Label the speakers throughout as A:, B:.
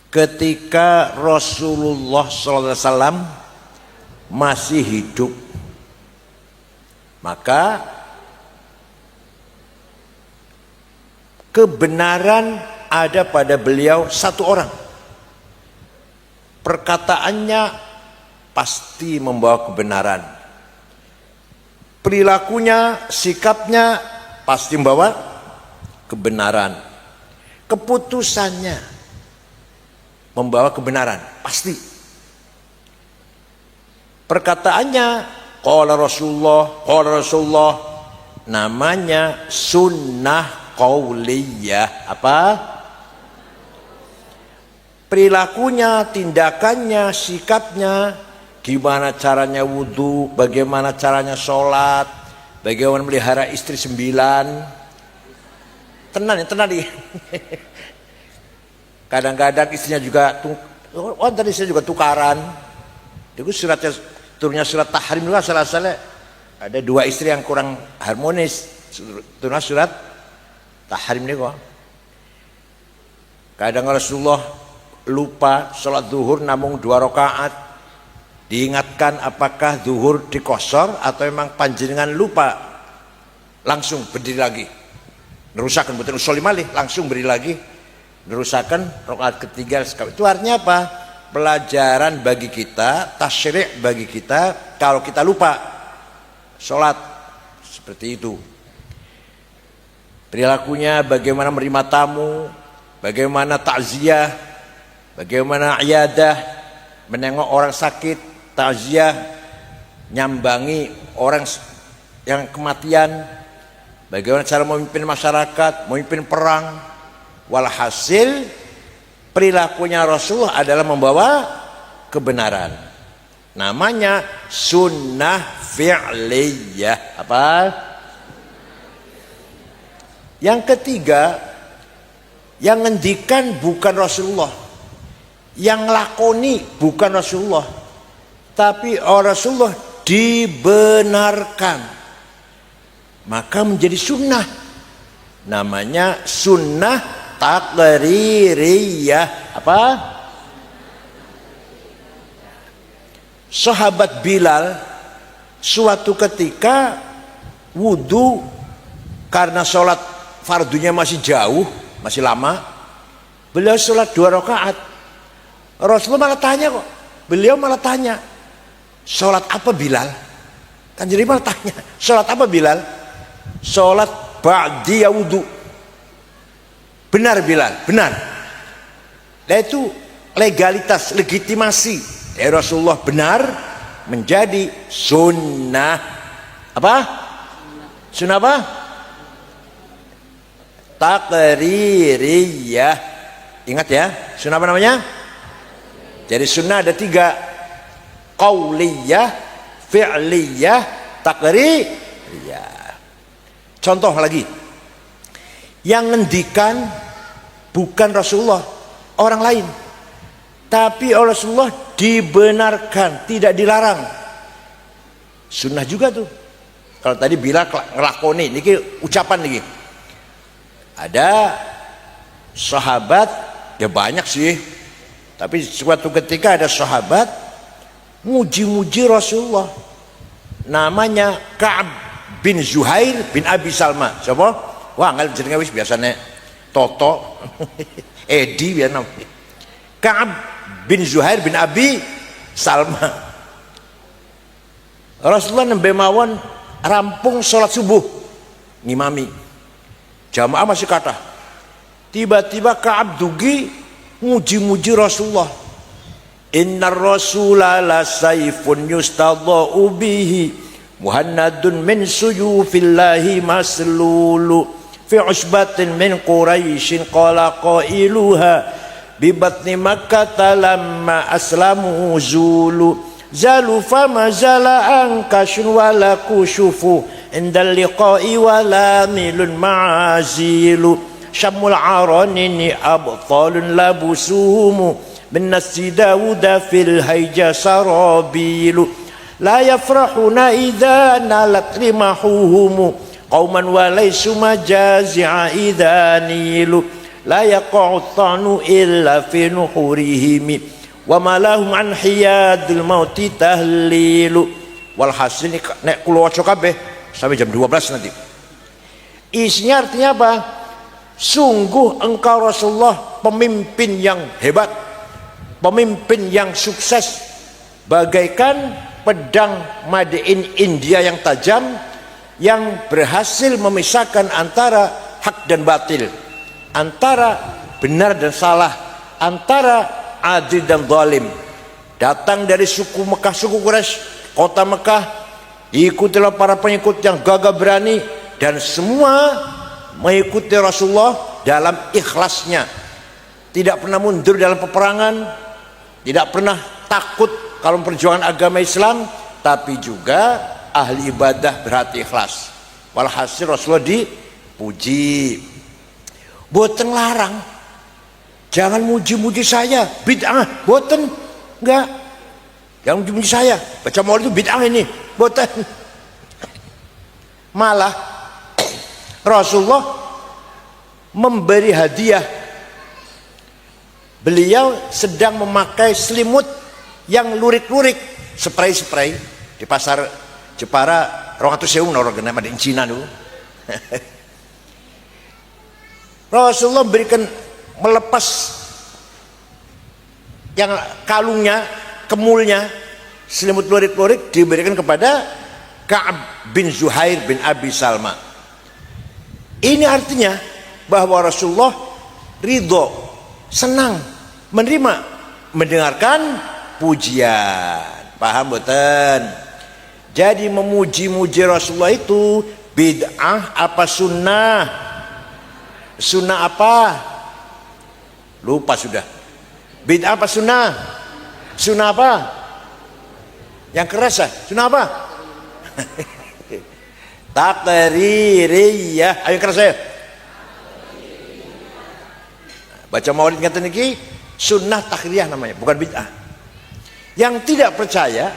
A: ketika Rasulullah SAW masih hidup, maka kebenaran ada pada beliau satu orang. Perkataannya pasti membawa kebenaran, perilakunya, sikapnya pasti membawa kebenaran, keputusannya membawa kebenaran, pasti. Perkataannya qala Rasulullah, namanya sunnah qauliyah. Apa? Perilakunya, tindakannya, sikapnya, gimana caranya wudhu, bagaimana caranya sholat, bagaimana melihara istri 9. Tenang nih. Kadang-kadang istrinya juga tadi istrinya juga tukaran. Itu suratnya, turunnya surat Tahrim juga salah-salah. Ada 2 istri yang kurang harmonis. Turunnya surat Tahrim nih kok. Kadang Rasulullah lupa sholat zuhur namun 2 rakaat, diingatkan apakah zuhur dikosor atau memang panjenengan lupa, langsung berdiri lagi, nerusakan betul usul malih, langsung berdiri lagi, nerusakan rakaat ketiga. Itu artinya apa? Pelajaran bagi kita, tasyri' bagi kita kalau kita lupa sholat seperti itu. Perilakunya bagaimana menerima tamu, bagaimana takziah, bagaimana iyadah, menengok orang sakit, takziah, nyambangi orang yang kematian, bagaimana cara memimpin masyarakat, memimpin perang. Walhasil perilakunya Rasulullah adalah membawa kebenaran. Namanya sunnah fi'liyah. Apa? Yang ketiga, yang ngendikan bukan Rasulullah, yang lakoni bukan Rasulullah, tapi Rasulullah dibenarkan, maka menjadi sunnah. Namanya sunnah taqririyah. Apa? Sahabat Bilal suatu ketika wudhu karena sholat fardunya masih jauh, masih lama, beliau sholat 2 rakaat. Rasulullah malah tanya kok, beliau malah tanya, sholat apa Bilal? Kan jadi malah tanya, sholat apa Bilal? Sholat ba'diya wudu. Benar Bilal, benar. Nah itu legalitas, legitimasi dari Rasulullah benar menjadi sunnah. Apa? Sunnah apa? Taqririyah. Ingat ya, sunnah apa namanya? Jadi sunnah ada 3, qauliyah, fi'liyah, taqririyah. Contoh lagi, yang ngendikan bukan Rasulullah, orang lain, tapi Rasulullah dibenarkan, tidak dilarang. Sunnah juga tuh. Kalau tadi bila ngelakoni, ini ucapan nih. Ada sahabat, ya banyak sih, tapi suatu ketika ada sahabat muji-muji Rasulullah, namanya Ka'ab bin Zuhair bin Abi Salma. Siapa? Wah nggak jenenge wis biasanya Toto Edi biar namanya Ka'ab bin Zuhair bin Abi Salma. Rasulullah nembe mawon rampung sholat subuh ngimami, jamaah masih kata, tiba-tiba Ka'ab dugi muji-muji Rasulullah. Innar rasula la sayfun yustadha'u bihi muhannadun min suyufillahi maslulu fi usbatin min quraisyin qala qailuha bi batni makkah lamma aslamu zulu zalu fama zala ankashun wala kushufu indal liqa'i wala milun ma'azilu syamul aranini abtalun labusuhumu bin nasi dawuda fil hayja sarabilu la yafrahuna idha nalat rimahuhumu qauman walaysu majazi'a idha nilu la yaqa'u thanu illa fi nuhurihim wa ma lahum an hiyadil mauti tahlilu. Walhasil nek kula waca kabeh sampai jam 12 nanti. Isinya artinya apa? Sungguh engkau Rasulullah pemimpin yang hebat, pemimpin yang sukses, bagaikan pedang made in India yang tajam, yang berhasil memisahkan antara hak dan batil, antara benar dan salah, antara adil dan zalim. Datang dari suku Mekah, suku Quraisy, kota Mekah, ikutilah para pengikut yang gagah berani, dan semua mengikuti Rasulullah dalam ikhlasnya, tidak pernah mundur dalam peperangan, tidak pernah takut kalau perjuangan agama Islam, tapi juga ahli ibadah berhati ikhlas. Walhasil Rasulullah dipuji. Boten larang, jangan muji-muji saya, bid'ah, boten, enggak, jangan muji-muji saya, baca maulid itu bid'ah ini, boten. Malah Rasulullah memberi hadiah. Beliau sedang memakai selimut yang lurik-lurik, spray-spray di pasar Jepara 200.000 orang kena di Cina dulu. Rasulullah berikan, melepas yang kalungnya, kemulnya, selimut lurik-lurik diberikan kepada Ka'ab bin Zuhair bin Abi Salma. Ini artinya bahwa Rasulullah ridho, senang menerima, mendengarkan pujian. Paham betul? Jadi memuji-muji Rasulullah itu bid'ah apa sunnah? Sunnah apa? Lupa sudah. Bid'ah apa sunnah? Sunnah apa? Yang keras ya? Sunnah apa? Taqririyah. Ayo keras saya. Baca maulid ngaten niki sunnah takririyah namanya, bukan bid'ah. Yang tidak percaya,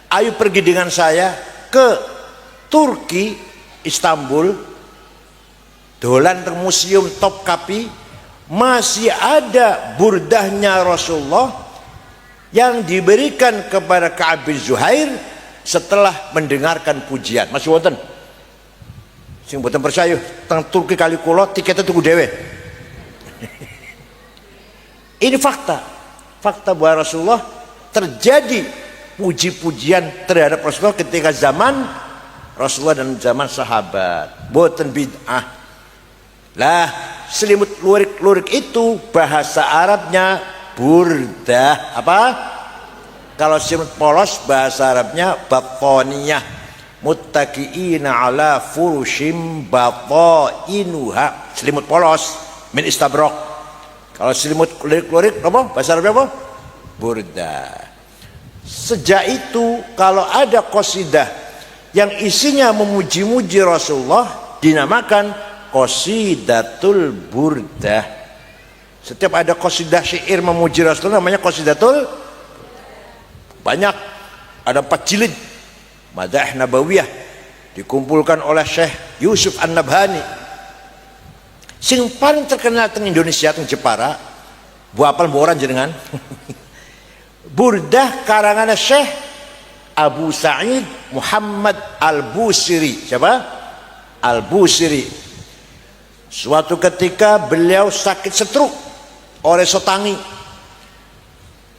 A: ayo pergi dengan saya ke Turki, Istanbul, dolan ke museum Topkapi, masih ada burdahnya Rasulullah yang diberikan kepada Ka'ab bin Zuhair setelah mendengarkan pujian. Masih wonten sing boten percaya teng Turki kali kula tiketnya tuku dhewe. Ini fakta bahwa Rasulullah terjadi puji-pujian terhadap Rasulullah ketika zaman Rasulullah dan zaman sahabat. Boten bid'ah. Lah selimut lurik-lurik itu bahasa Arabnya burdah. Apa? Kalau selimut polos bahasa Arabnya batoniyah, muttaqiina ala furushim batainuha. Selimut polos min istabrok. Kalau selimut lurik-lurik apa? Bahasa Arabnya apa? Burda. Sejak itu kalau ada qasidah yang isinya memuji-muji Rasulullah dinamakan qasidatul burdah. Setiap ada qasidah syair memuji Rasulullah namanya qasidatul. Banyak, ada 4 jilid Madah Nabawiyah dikumpulkan oleh Syekh Yusuf An-Nabhani. Sing paling terkenal teng Indonesia teng Jepara, bu apal boran jenengan. Burdah karangan Syekh Abu Sa'id Muhammad Al-Busiri. Siapa? Al-Busiri. Suatu ketika beliau sakit stroke oleh sotangi.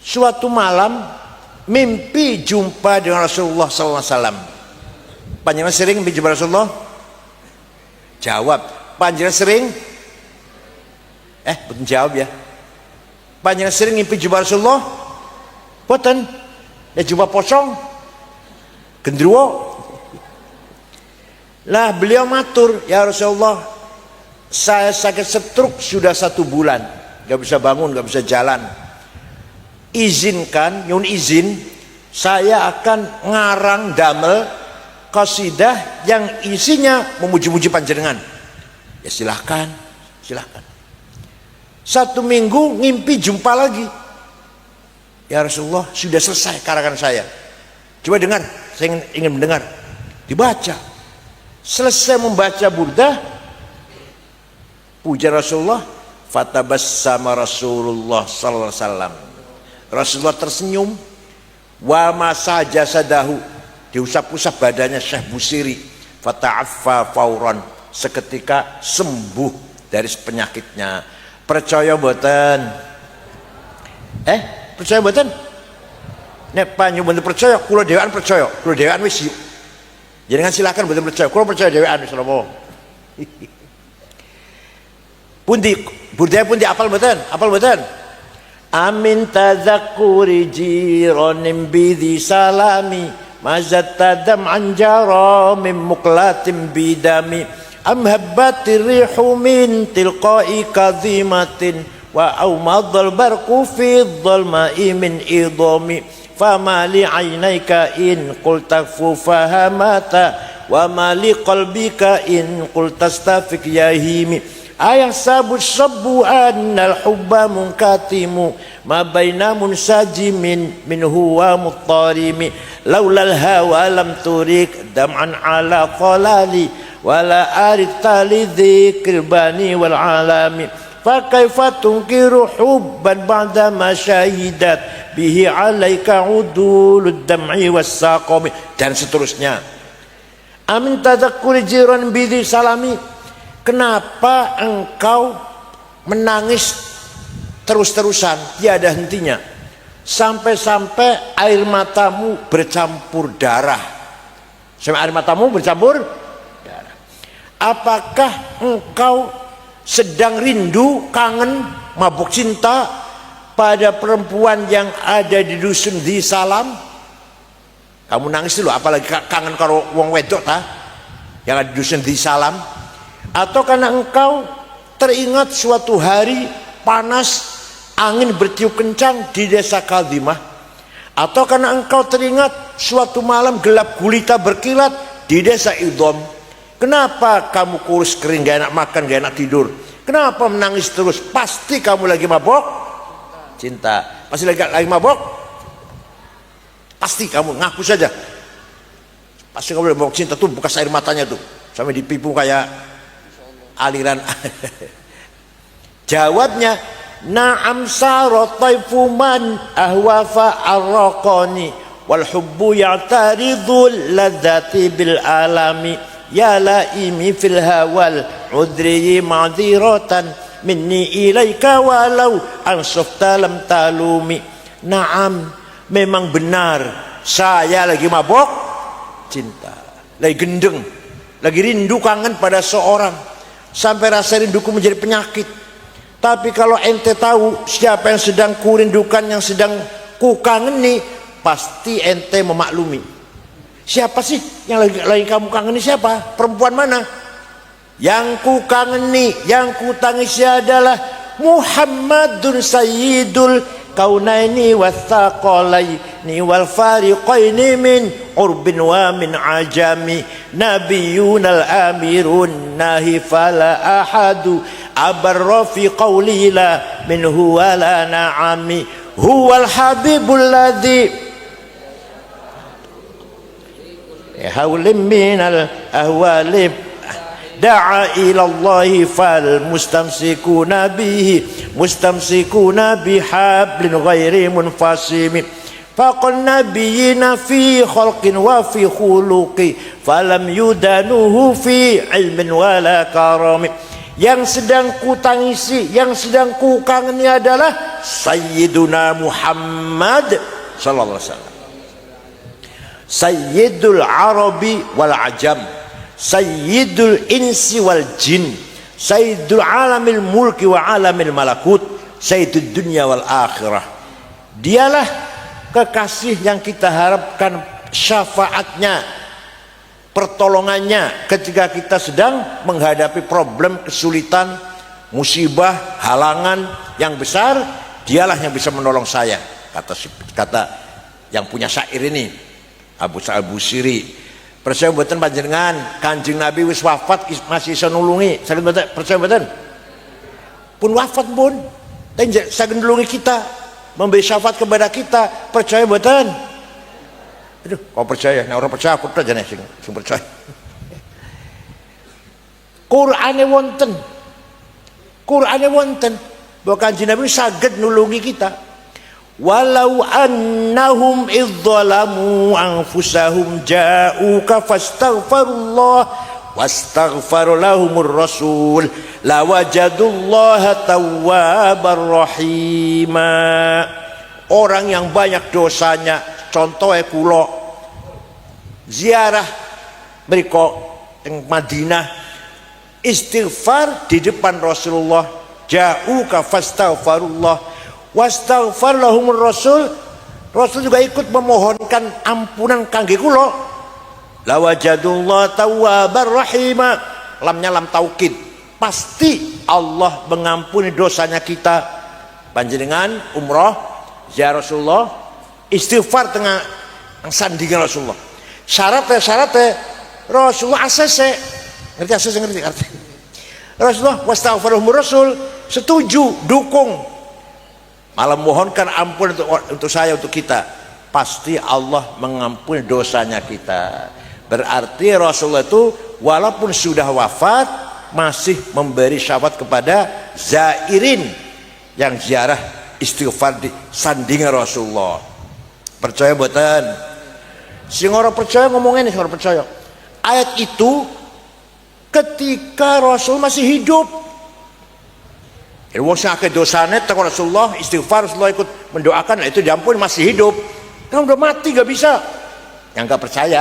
A: Suatu malam mimpi jumpa dengan Rasulullah SAW. Panjenengan sering mimpi jumpa Rasulullah? Jawab. Panjenengan sering? Betul jawab ya. Panjenengan sering mimpi jumpa Rasulullah? Boten. Ya jumpa posong. Gendruwo. Lah beliau matur, ya Rasulullah, saya sakit stroke sudah 1 bulan, gak bisa bangun, gak bisa jalan. Izinkan, nyun izin, saya akan ngarang damel qasidah yang isinya memuji-muji panjenengan. Ya silahkan. 1 minggu ngimpi jumpa lagi. Ya Rasulullah, sudah selesai karangan saya. Coba dengar, saya ingin mendengar. Dibaca. Selesai membaca burdah, Puja Rasulullah, fatabassama Rasulullah sallallahu alaihi wasallam. Rasulullah tersenyum, wa masa jasadahu, diusap-usap badannya Syekh Busiri, fata'affa fauran, seketika sembuh dari penyakitnya. Percaya mboten? Percaya mboten? Nek panjenengan mboten percaya, kula dhewean percaya. Kula dhewean wis yuk. Jenengan silakan mboten percaya, kula percaya dhewean wis napa. Pundi budaya pundi apal mboten? Apal mboten? Amin tadzakkuri jiranim bidhi salami mazat tadam anjara min muqlatin bidami am habbatir rihu min tilqai kadhimatin wa aumadhal barqu fi dhalma'i min idami fama li aynayka in qulta fahamata wa ma li qalbika in qulta stafik yahimi ayah sabut sabu annal hubba munkatimu ma baina munsajimin min huwa muttarimi laulal hawa lam turik dam'an ala qalali wala arid tali dzikril bani wal alami fa kaifa tunkiru hubban ba'da ma syahidat bihi alaika udulud dam'i was saqami dan seterusnya. Amin tadzakkuri jiran bidhi salami, kenapa engkau menangis terus-terusan tiada hentinya sampai-sampai air matamu bercampur darah? Sampai air matamu bercampur darah. Apakah engkau sedang rindu, kangen, mabuk cinta pada perempuan yang ada di dusun di Salam? Kamu nangis dulu, apalagi kangen karo wong wedok ta yang ada di dusun di Salam? Atau karena engkau teringat suatu hari panas, angin bertiup kencang di desa Kadhimah? Atau karena engkau teringat suatu malam gelap gulita berkilat di desa Idham? Kenapa kamu kurus kering, gak enak makan, gak enak tidur? Kenapa menangis terus? Pasti kamu lagi mabok cinta. Pasti lagi mabok? Pasti kamu, ngaku saja. Pasti kamu lagi mabok cinta tuh, bekas air matanya tuh sampai di pipu kayak aliran. Jawabnya, na'am sara taifu man ahwafa arraqani wal hubbu ya'taridul ladzati bil alami ya laimi fil hawal udri ma'dziratan minni ilaika walau ansufta lam talumi. Na'am, memang benar saya lagi mabok cinta, lagi gendeng, lagi rindu kangen pada seorang sampai rasa rinduku menjadi penyakit. Tapi kalau ente tahu siapa yang sedang kurindukan, yang sedang kukangeni, pasti ente memaklumi. Siapa sih yang lagi kamu kangeni? Siapa? Perempuan mana? Yang kukangeni, yang kutangisi adalah Muhammadun Sayyidul Kaunaini wathaqalaini wal fariqaini min urbin wa min ajami nabiyunal amirun nahi fala ahadu abarra fi qawli la minhu wala na'ami huwal habibul ladzi hawlim minal ahwali da'a ila Allahi fal mustamsikuna bihi mustamsikuna bihablin ghairi munfasimi faqan nabiyina fi khalqin wa fi khuluqi falam yudanuhu fi ilmin wala karami. Yang sedang kutangisi, yang sedang kukangeni adalah Sayyiduna Muhammad sallallahu alaihi wasallam, Sayyidul Arabi wal Ajam, Sayyidul Insi wal Jin, Sayyidul Alamil Mulki wa Alamil Malakut, Sayyidul Dunya wal Akhirah. Dialah kekasih yang kita harapkan syafaatnya, pertolongannya ketika kita sedang menghadapi problem, kesulitan, musibah, halangan yang besar. Dialah yang bisa menolong saya, kata yang punya syair ini, Abu Sa'id Busiri. Percaya mboten panjenengan Kanjeng Nabi wis wafat masih iso nulungi? Saged mboten? Percaya mboten? Pun wafat pun tapi saged nulungi kita, memberi syafaat kepada kita. Percaya mboten? Aduh, kau percaya? Nek ora percaya aku aja nek sing percaya. Qur'ane wonten Qur'ane wonten bahwa Kanjeng Nabi saged nulungi kita. Walau annahum idzalamu anfusahum ja'uka fastaghfirullah wastaghfar lahumur rasul lawajadullaha tawwabar rahima. Orang yang banyak dosanya, contohnya kula ziarah mriko teng Madinah, istighfar di depan Rasulullah, ja'uka fastaghfirullah wastaghfar lahumur rasul. Rasul juga ikut memohonkan ampunan kangge kula. Lawajadullah tawwabar rahima. Lamnya lam taukid. Pasti Allah mengampuni dosanya kita. Panjenengan umrah ziarah Rasulullah, istighfar tengah sandingan Rasulullah. Syaratnya Rasulullah ACC. Ngerti ACC ngerti arti? Rasulullah wastaghfar lahumur rasul, setuju, dukung. Malah mohonkan ampun untuk saya, untuk kita. Pasti Allah mengampuni dosanya kita. Berarti Rasulullah itu walaupun sudah wafat masih memberi syafaat kepada zairin yang ziarah istighfar di sandingan Rasulullah. Percaya mboten? Sing ora percaya ngomong ini, sing ora percaya. Ayat itu ketika Rasul masih hidup. Wong sing akeh dosane teng Rasulullah istighfar, Rasulullah ikut mendoakan, itu diampuni masih hidup. Kan udah mati gak bisa. Yang gak percaya,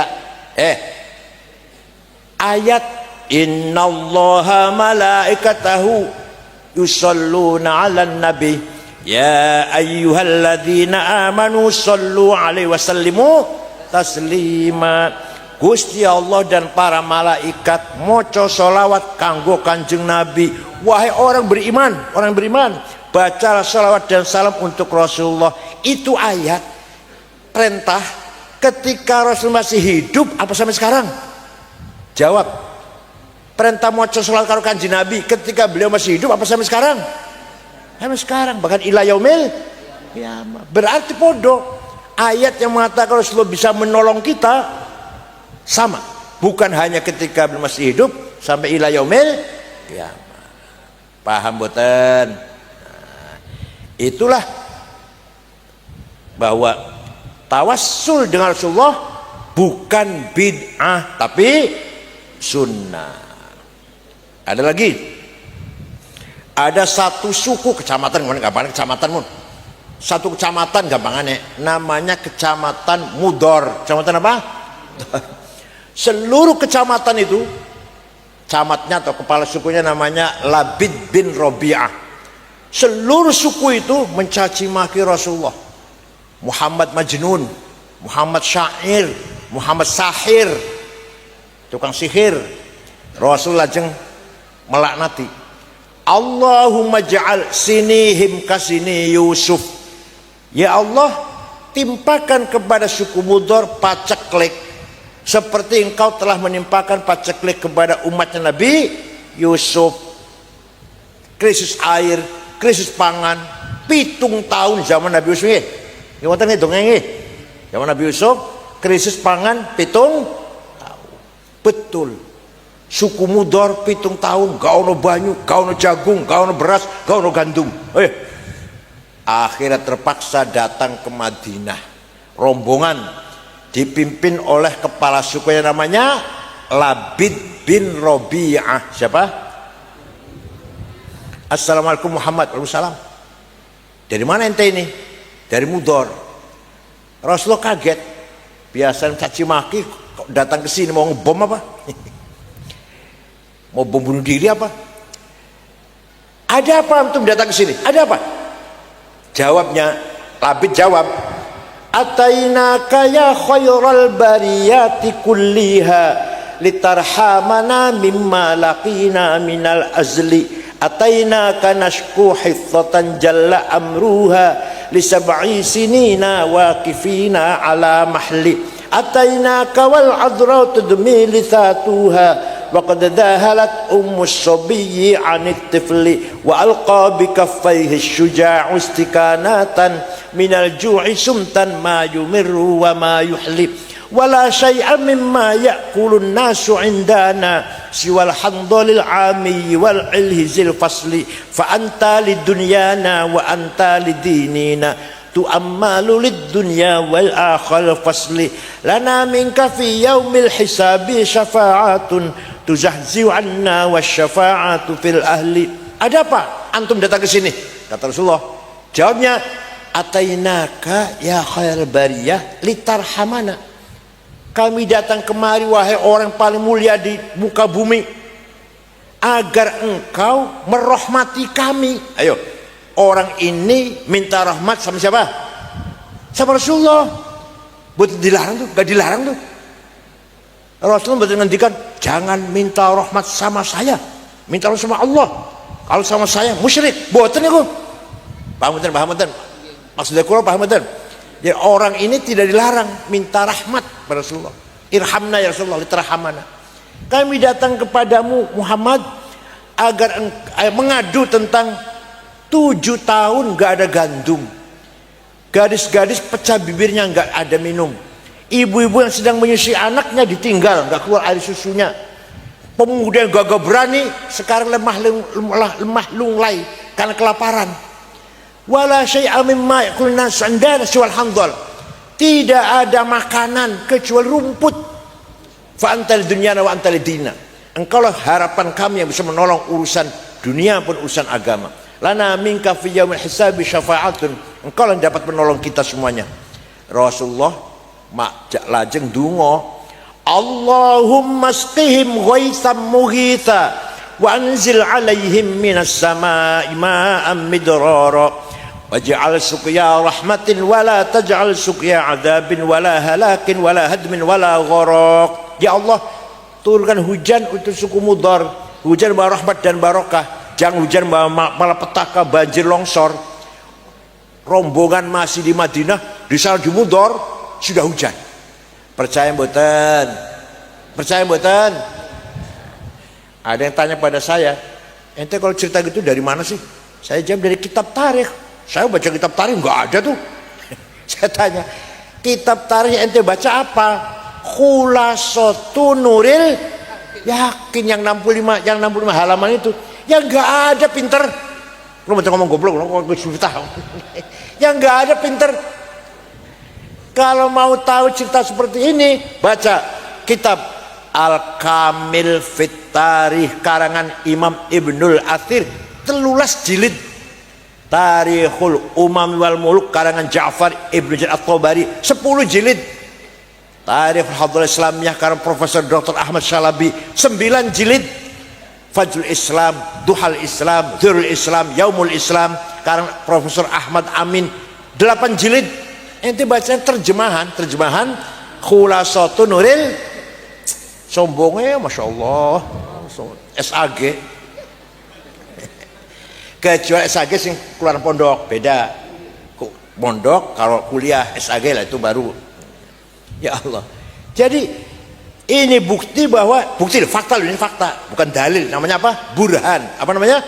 A: ayat innallaha malaikatahu yusalluna 'alan nabi ya ayyuhalladzina amanu sallu 'alaihi wasallimu taslima. Gusti Allah dan para malaikat maca sholawat kanggo Kanjeng Nabi. Wahai orang beriman, bacalah sholawat dan salam untuk Rasulullah. Itu ayat perintah ketika Rasul masih hidup apa sampai sekarang? Jawab. Perintah maca sholawat karo Kanjeng Nabi ketika beliau masih hidup apa sampai sekarang? Sampai sekarang, bahkan ila yaumil qiyamah. Berarti podo ayat yang mengatakan Rasulullah bisa menolong kita sama, bukan hanya ketika belum masih hidup, sampai ila yaumil qiyamah. Paham boten? Nah, itulah bahwa tawassul dengan Rasulullah bukan bid'ah tapi sunnah. Ada lagi, ada satu suku kecamatan, gampang kecamatan mun. Satu kecamatan gampangannya namanya Kecamatan Mudor. Kecamatan apa? Seluruh kecamatan itu, camatnya atau kepala sukunya namanya Labid bin Robi'ah. Seluruh suku itu mencaci maki Rasulullah. Muhammad Majnun, Muhammad Syair, Muhammad Sahir, tukang sihir. Rasul lajeng melaknati, Allahumma ja'al sinihim kasini Yusuf. Ya Allah, timpakan kepada suku Mudor paceklik seperti engkau telah menimpakan paceklik kepada umatnya Nabi Yusuf. Krisis air, krisis pangan, 7 tahun zaman Nabi Yusuf. Ya wonten dongeng nggih. Zaman Nabi Yusuf krisis pangan 7 tahun. Betul. Suku Mudor 7 tahun gak ono banyu, gak ono jagung, gak ono beras, gak ono gandum. Akhirnya terpaksa datang ke Madinah. Rombongan dipimpin oleh kepala suku yang namanya Labid bin Robi'ah. Siapa? Assalamualaikum Muhammad. Waalaikumsalam. Dari mana ente ini? Dari Mudor. Rasulullah kaget. Biasa caci maki, kok datang ke sini mau ngebom apa? Mau bom bunuh diri apa? Ada apa antum datang ke sini? Ada apa? Jawabnya, Labid jawab, atainaka ya khairal bariyati kulliha litarhamana mimma laqina minal azli atainaka nashku hithatan jalla amruha lisab'i sinina waqifina ala mahli atainaka wal adra tudmi lithatuha وقد داهلت الصبي عن الطفل وألقى بكفيه الشجاع استكانة من الجوع سمتا ما يمر وما يحلي wala syai'a mimma ya'kulun nasu indana siwal handalil ami wal ilhizil fasli fa anta lidunyana wa anta lidinina tu'ammalu lid-dunya wal akhal fasli lana minka fi yaumil hisabi syafa'atun tuzahzi'u anna wasyafa'atu fil ahli. Ada apa antum datang ke sini? Kata Rasulullah. Jawabnya, atainaka ya khair bariyah litarhamana. Kami datang kemari wahai orang paling mulia di muka bumi agar engkau merahmati kami. Ayo, orang ini minta rahmat sama siapa? Sama Rasulullah. Betul dilarang tuh? Gak dilarang tuh. Rasulullah betul ngendikan, jangan minta rahmat sama saya, minta rahmat sama Allah. Kalau sama saya musyrik. Boten niku. Paham betul, paham betul. Maksudnya kurang paham betul. Jadi orang ini tidak dilarang minta rahmat pada Rasulullah. Irhamna ya Rasulullah, litarhamana. Kami datang kepadamu Muhammad agar mengadu tentang 7 tahun gak ada gandum. Gadis-gadis pecah bibirnya gak ada minum. Ibu-ibu yang sedang menyusui anaknya ditinggal, gak keluar air susunya. Pemuda yang gagah berani sekarang lemah lunglai karena kelaparan. Wala syai'a mimma ya'kulun nas indana siwal handal. Tidak ada makanan kecuali rumput. Fa antal dunyana wa antal dina. Engkaulah harapan kami yang bisa menolong urusan dunia pun urusan agama. Lana minka fi yaumil hisabi syafa'atun. Engkaulah yang dapat menolong kita semuanya. Rasulullah mak lajeng donga, Allahumma asqihim ghaitsan mughitha wa anzil alaihim minas samaa'i ma'an midrara waj'al suqya rahmatin wala taj'al suqya adabin wala halakin wala hadmin wala gharaq. Ya Allah, turunkan hujan untuk suku Mudar, hujan bawa rahmat dan barokah, jangan hujan bawa malapetaka, banjir longsor. Rombongan masih di Madinah, di sana di Mudar sudah hujan. Percaya mboten? Percaya mboten? Ada yang tanya pada saya, ente kalau cerita gitu dari mana sih? Saya jawab dari kitab tarikh. Saya baca kitab tarikh nggak ada tuh. Saya tanya, kitab tarikh ente baca apa? Khulasatun Nuril Yakin yang 65 halaman itu. Yang nggak ada pinter. Lu baca ngomong goblok, lu yang nggak ada pinter. Kalau mau tahu cerita seperti ini, baca kitab Al-Kamil Fit Tarikh karangan Imam Ibnul Athir 13 jilid. Tarikhul Umam wal Muluk karangan Ja'far Ibnu Jarir At-Tabari 10 jilid. Tarikhul Hadral Islamiyah karangan Profesor Dr. Ahmad Syalabi 9 jilid. Fajrul Islam, Duhal Islam, Dhurul Islam, Yaumul Islam karangan Profesor Ahmad Amin 8 jilid. Ente baca terjemahan Khulasatun Nuril, sombongnya Masya Allah, SAG. Kecuali SAG sing keluar pondok beda. Pondok kalau kuliah SAG lah itu baru. Ya Allah. Jadi ini bukti bahwa fakta, ini fakta, bukan dalil. Namanya apa? Burhan. Apa namanya?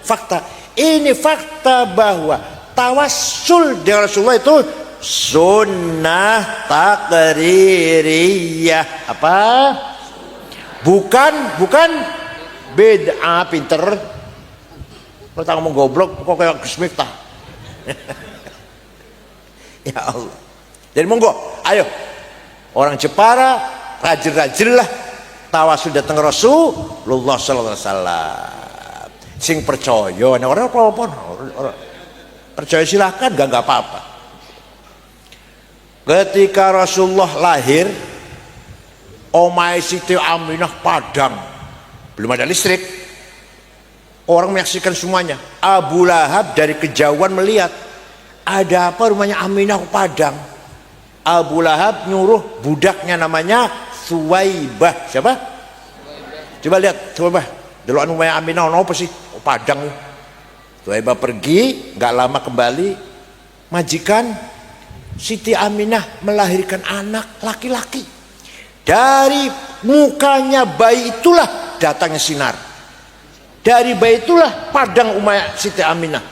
A: Fakta. Ini fakta bahwa tawassul dengan Rasulullah itu sunnah takririyah. Apa? Bukan bid'ah. Pinter. Kalau tak ngomong goblok kok kayak Gus Miftah. Ya Allah. Jadi monggo, ayo orang Jepara rajin-rajin lah tawasul datang Rasulullah sallallahu alaihi wasallam. Sing percaya, nah orang percaya silahkan, gak apa-apa. Ketika Rasulullah lahir, omahe Siti Aminah padang, belum ada listrik. Orang menyaksikan semuanya. Abu Lahab dari kejauhan melihat, ada apa rumahnya Aminah padang. Abu Lahab nyuruh budaknya namanya Suwaibah. Siapa? Coba lihat, coba dulu rumahnya Aminah apa sih? Oh, padang. Suwaibah pergi, nggak lama kembali, majikan Siti Aminah melahirkan anak laki-laki. Dari mukanya bayi itulah datangnya sinar. Dari bayi itulah padang Umayyah Siti Aminah.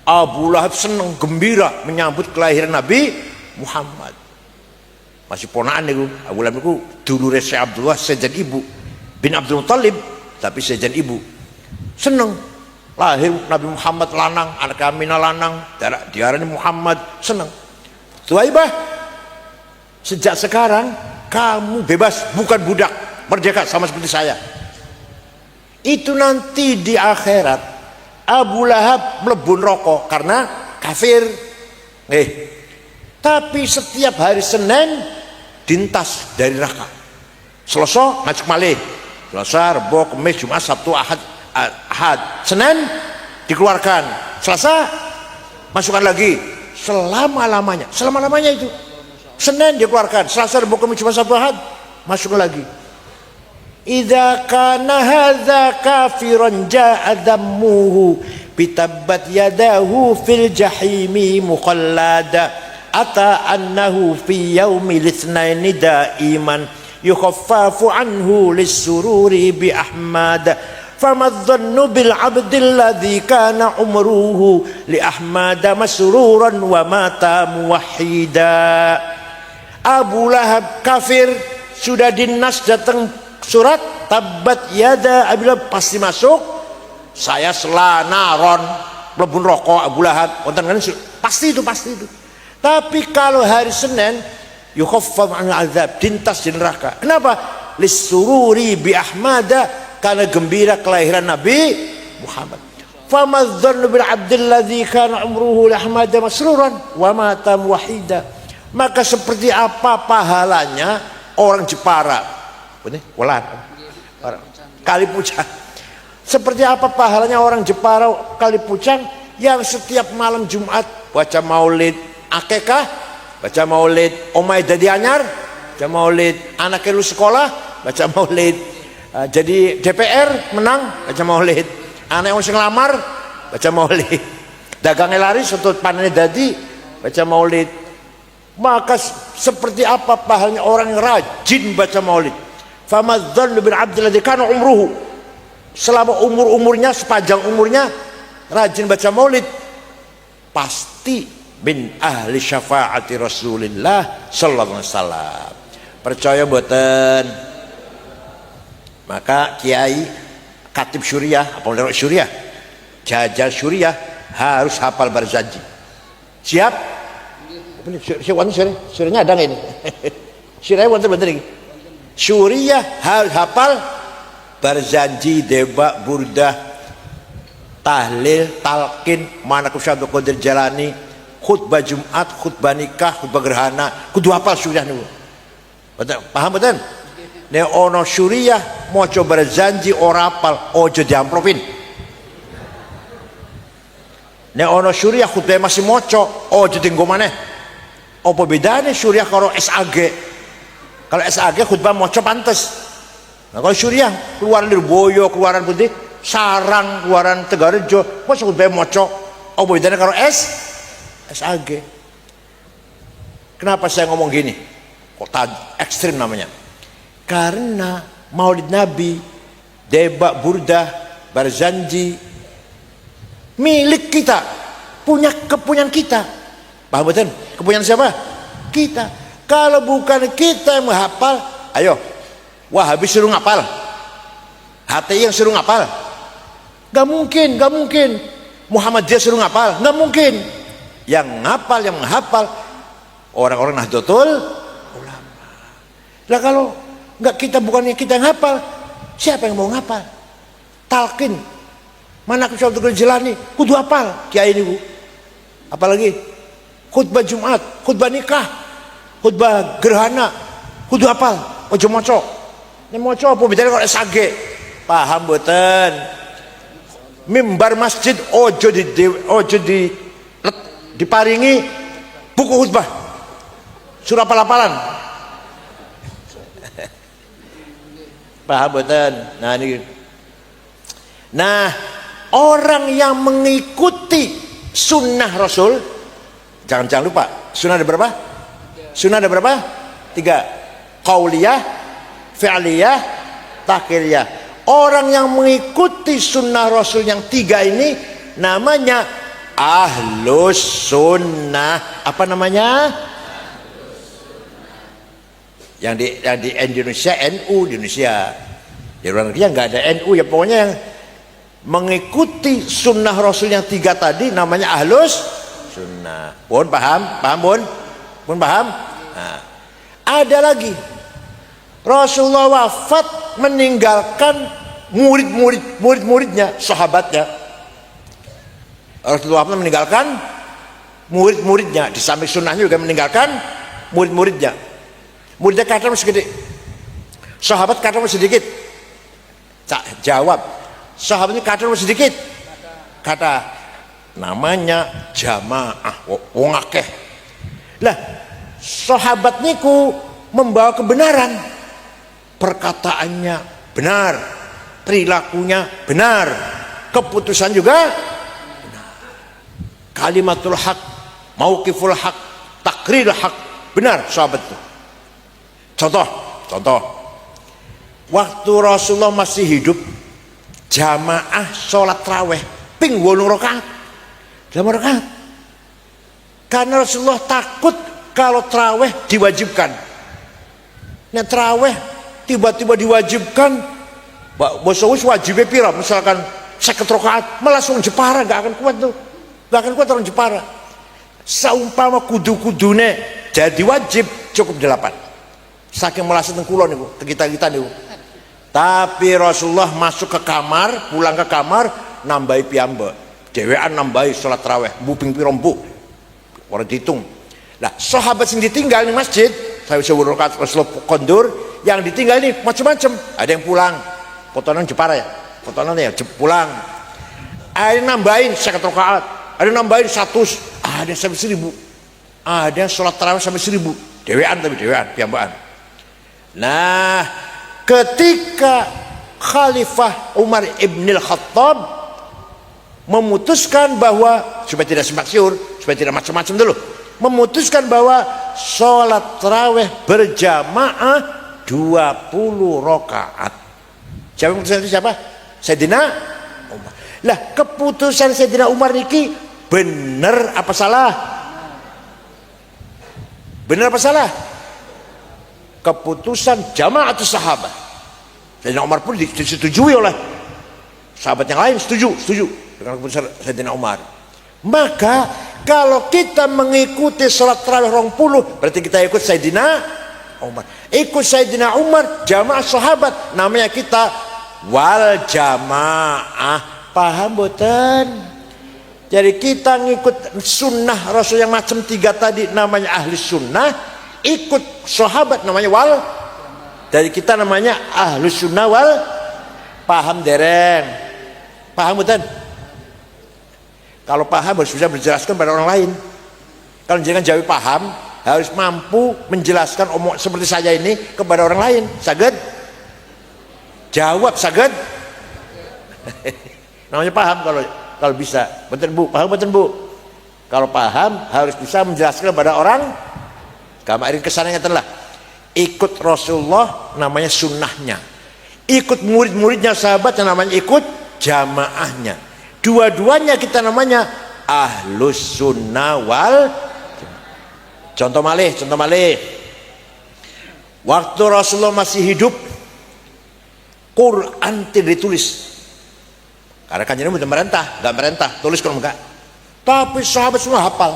A: Abu Lahab senang gembira menyambut kelahiran Nabi Muhammad. masih ponakan niku. Abu Lahab niku dulure Syekh Abdullah sejen ibu bin Abdul Muthalib, tapi sejen ibu. Seneng lahir Nabi Muhammad lanang, anak Aminah lanang, diarani Muhammad, seneng. Tuaibah, sejak sekarang kamu bebas, bukan budak, merdeka sama seperti saya. Itu nanti di akhirat Abu Lahab mlebu neraka karena kafir. Tapi setiap hari Senin dintas dari neraka. Selasa masuk malih. Selasa, Rebo, Kamis, Jumat, Sabtu, Ahad. Senin dikeluarkan. Selasa masukkan lagi selama-lamanya. Selama-lamanya itu. Senin dikeluarkan. Selasa, Rebo, Kamis, Jumat, Sabtu, Ahad masukkan lagi. Idza kana hadza kafiran jaa dammuhu bitabbat yadahu fil jahimi mukhallada ata annahu fi yaumil itsnaini daiman yukhaffafu anhu lis-sururi bi ahmad fama dhannu bil abdil ladzi kana umruhu li ahmad masruran wa mata muwahhida. Abu Lahab kafir, sudah dinas datang surat tabat yada Abu Lahab, pasti masuk saya selana ron mlebu neraka Abu Lahab, pasti itu. Tapi kalau hari Senin yukhaffaf anil azab, dintas di neraka. Kenapa? Lisururi bi ahmada, karena gembira kelahiran Nabi Muhammad. Famadzannu bil abdil ladzi kana umruhu li ahmada masruran wa mata muwahhida. Maka seperti apa pahalanya orang Jepara, Kalipucang. Seperti apa pahalanya orang Jepara Kalipucang yang setiap malam Jumat baca maulid akekah, baca maulid omai dadi anyar, baca maulid anak lu sekolah, baca maulid jadi DPR menang, baca maulid anak yang sing lamar, baca maulid dagangnya laris untuk panennya dadi, baca maulid. Maka seperti apa pahalanya orang yang rajin baca maulid. Famadzannu bil abdil ladzi kana umruhu, selama umurnya sepanjang umurnya rajin baca maulid, pasti min ahli syafaati Rasulillah sallallahu alaihi wasallam. Percaya mboten? Maka kiai katib syuriah, apa menurut syuriah, jajal syuriah harus hafal Barzanji. Siap? Syuriahnya ada nggak ini? Syuriah bener ini. Syuriah harus hafal Barzanji, Deba, Burdah, Tahlil, Talqin, Manaqib Syaikhul Qadir Jalani, khutbah Jumat, khutbah nikah, khutbah gerhana, kudu hafal syuriah niku. Paham betul? Nek ono syuriah maca Barzanji ora hafal, ojo diamplopin. Nek ono syuriah khutbah masih maca, ojo dienggo maneh. Apa bedanya syuriah karo SAG? Kalau SAG khutbah maca pantes. Nah kalau syuriah keluaran Lirboyo, keluaran putih Sarang, keluaran Tegarejo, masa khutbah maca? Apa bedanya karo SAG? Kenapa saya ngomong gini? Kok ekstrim namanya? Karena maulid Nabi, Deba, Burdah, Barzanji milik kita, kepunyaan kita. Paham betul? Kepunyaan siapa? Kita. Kalau bukan kita yang menghafal, ayo Wahabi suruh ngapal, HTI yang suruh ngapal, gak mungkin. Muhammadiyah suruh ngapal, gak mungkin. Yang ngapal, yang menghafal orang-orang Nahdlatul Ulama. Lah kalau nggak kita, bukannya kita yang hafal, siapa yang mau ngapal? Talqin, Manaqib Syaikhul Qadir Jalani, kudu hafal kiai ini bu. Apalagi khutbah Jumat, khutbah nikah, khutbah gerhana, kudu hafal, ojo moco. Ini moco apa bedanya kalau SAG? Paham boten? Mimbar masjid ojo diparingi buku khutbah, surah hafal-hafalan. Paham boten? Nah, orang yang mengikuti sunnah Rasul, jangan lupa, sunnah ada berapa? Sunnah ada berapa? 3. Qauliyah, fi'liyah, takriyah. Orang yang mengikuti sunnah Rasul yang 3 ini namanya ahlus sunnah. Apa namanya? yang di Indonesia NU di Indonesia, di luar negeri nggak ada NU ya, pokoknya yang mengikuti sunnah Rasul yang 3 tadi namanya ahlus sunnah. Pun paham pun paham. Nah, ada lagi, Rasulullah wafat meninggalkan murid-muridnya, sahabatnya. Rasulullah wafat meninggalkan murid-muridnya, di samping sunnahnya juga meninggalkan murid-muridnya. Muridnya kata masih gede, sahabat kata masih sedikit. Jawab, sahabatnya kata masih sedikit. Kata namanya jamaah wong akeh. Lah sahabat niku membawa kebenaran, perkataannya benar, perilakunya benar, keputusan juga benar. Kalimatul haq, mauqiful haq, takril haq, benar sahabat itu. Contoh waktu Rasulullah masih hidup, jamaah sholat raweh ping 8 rakaat, 8 rakaat. Karena Rasulullah takut kalau traweh diwajibkan. Nah traweh tiba-tiba diwajibkan, bosowis wajibnya pira, misalkan 50 rakaat, malah langsung Jepara, gak akan kuat tuh, gak akan kuat orang Jepara. Saumpama kudu-kudune jadi wajib cukup 8. Saking melasat kulon niku, kita niku. Tapi Rasulullah masuk ke kamar, pulang ke kamar, nambahi piyambak, dewean nambahi sholat raweh, buping pirombu, orang dihitung. Nah sahabat yang ditinggal di masjid, saya sebut Rasulullah kondur, yang ditinggal ini macam-macam. Ada yang pulang, potongan Jepara ya, potongan ya pulang. Ada yang nambahin 50 rakaat, ada yang nambahin 100, ada sampai 1000, ada sholat raweh sampai 1000, dewean tapi dewean, piyambakan. Nah ketika Khalifah Umar ibn al-Khattab memutuskan bahwa, supaya tidak simpang siur, supaya tidak macam-macam dulu, memutuskan bahwa sholat tarawih berjamaah 20 rakaat. Siapa keputusan itu? Siapa? Sayyidina Umar. Lah keputusan Sayyidina Umar niki benar apa salah? Benar apa salah? Keputusan jamaatus sahabat. Sayyidina Umar pun disetujui oleh sahabat yang lain, setuju dengan keputusan Sayyidina Umar. Maka kalau kita mengikuti sholat tarawih 20, berarti kita ikut Sayyidina Umar. Ikut Sayyidina Umar, jamaah sahabat, namanya kita wal jamaah. Paham boten? Jadi kita ngikut sunnah Rasul yang macam 3 tadi, namanya ahli sunnah. Ikut sahabat namanya wal, dari kita namanya ahlus sunnah wal. Paham dereng? Paham betul? Kalau paham harus bisa menjelaskan pada orang lain. Kalau jangan jawab paham, harus mampu menjelaskan omong seperti saya ini kepada orang lain. Saged? Jawab saged? Namanya paham kalau bisa. Betul Bu? Paham betul Bu? Kalau paham harus bisa menjelaskan kepada orang. Kamarin kesannya telah ikut Rasulullah namanya sunnahnya, ikut murid-muridnya sahabat yang namanya ikut jamaahnya. Dua-duanya kita namanya ahlus sunnah wal. Contoh malih. Waktu Rasulullah masih hidup, Quran tidak ditulis karena kanjeng Nabi nggak merentah tulis kalau enggak. Tapi sahabat semua hafal,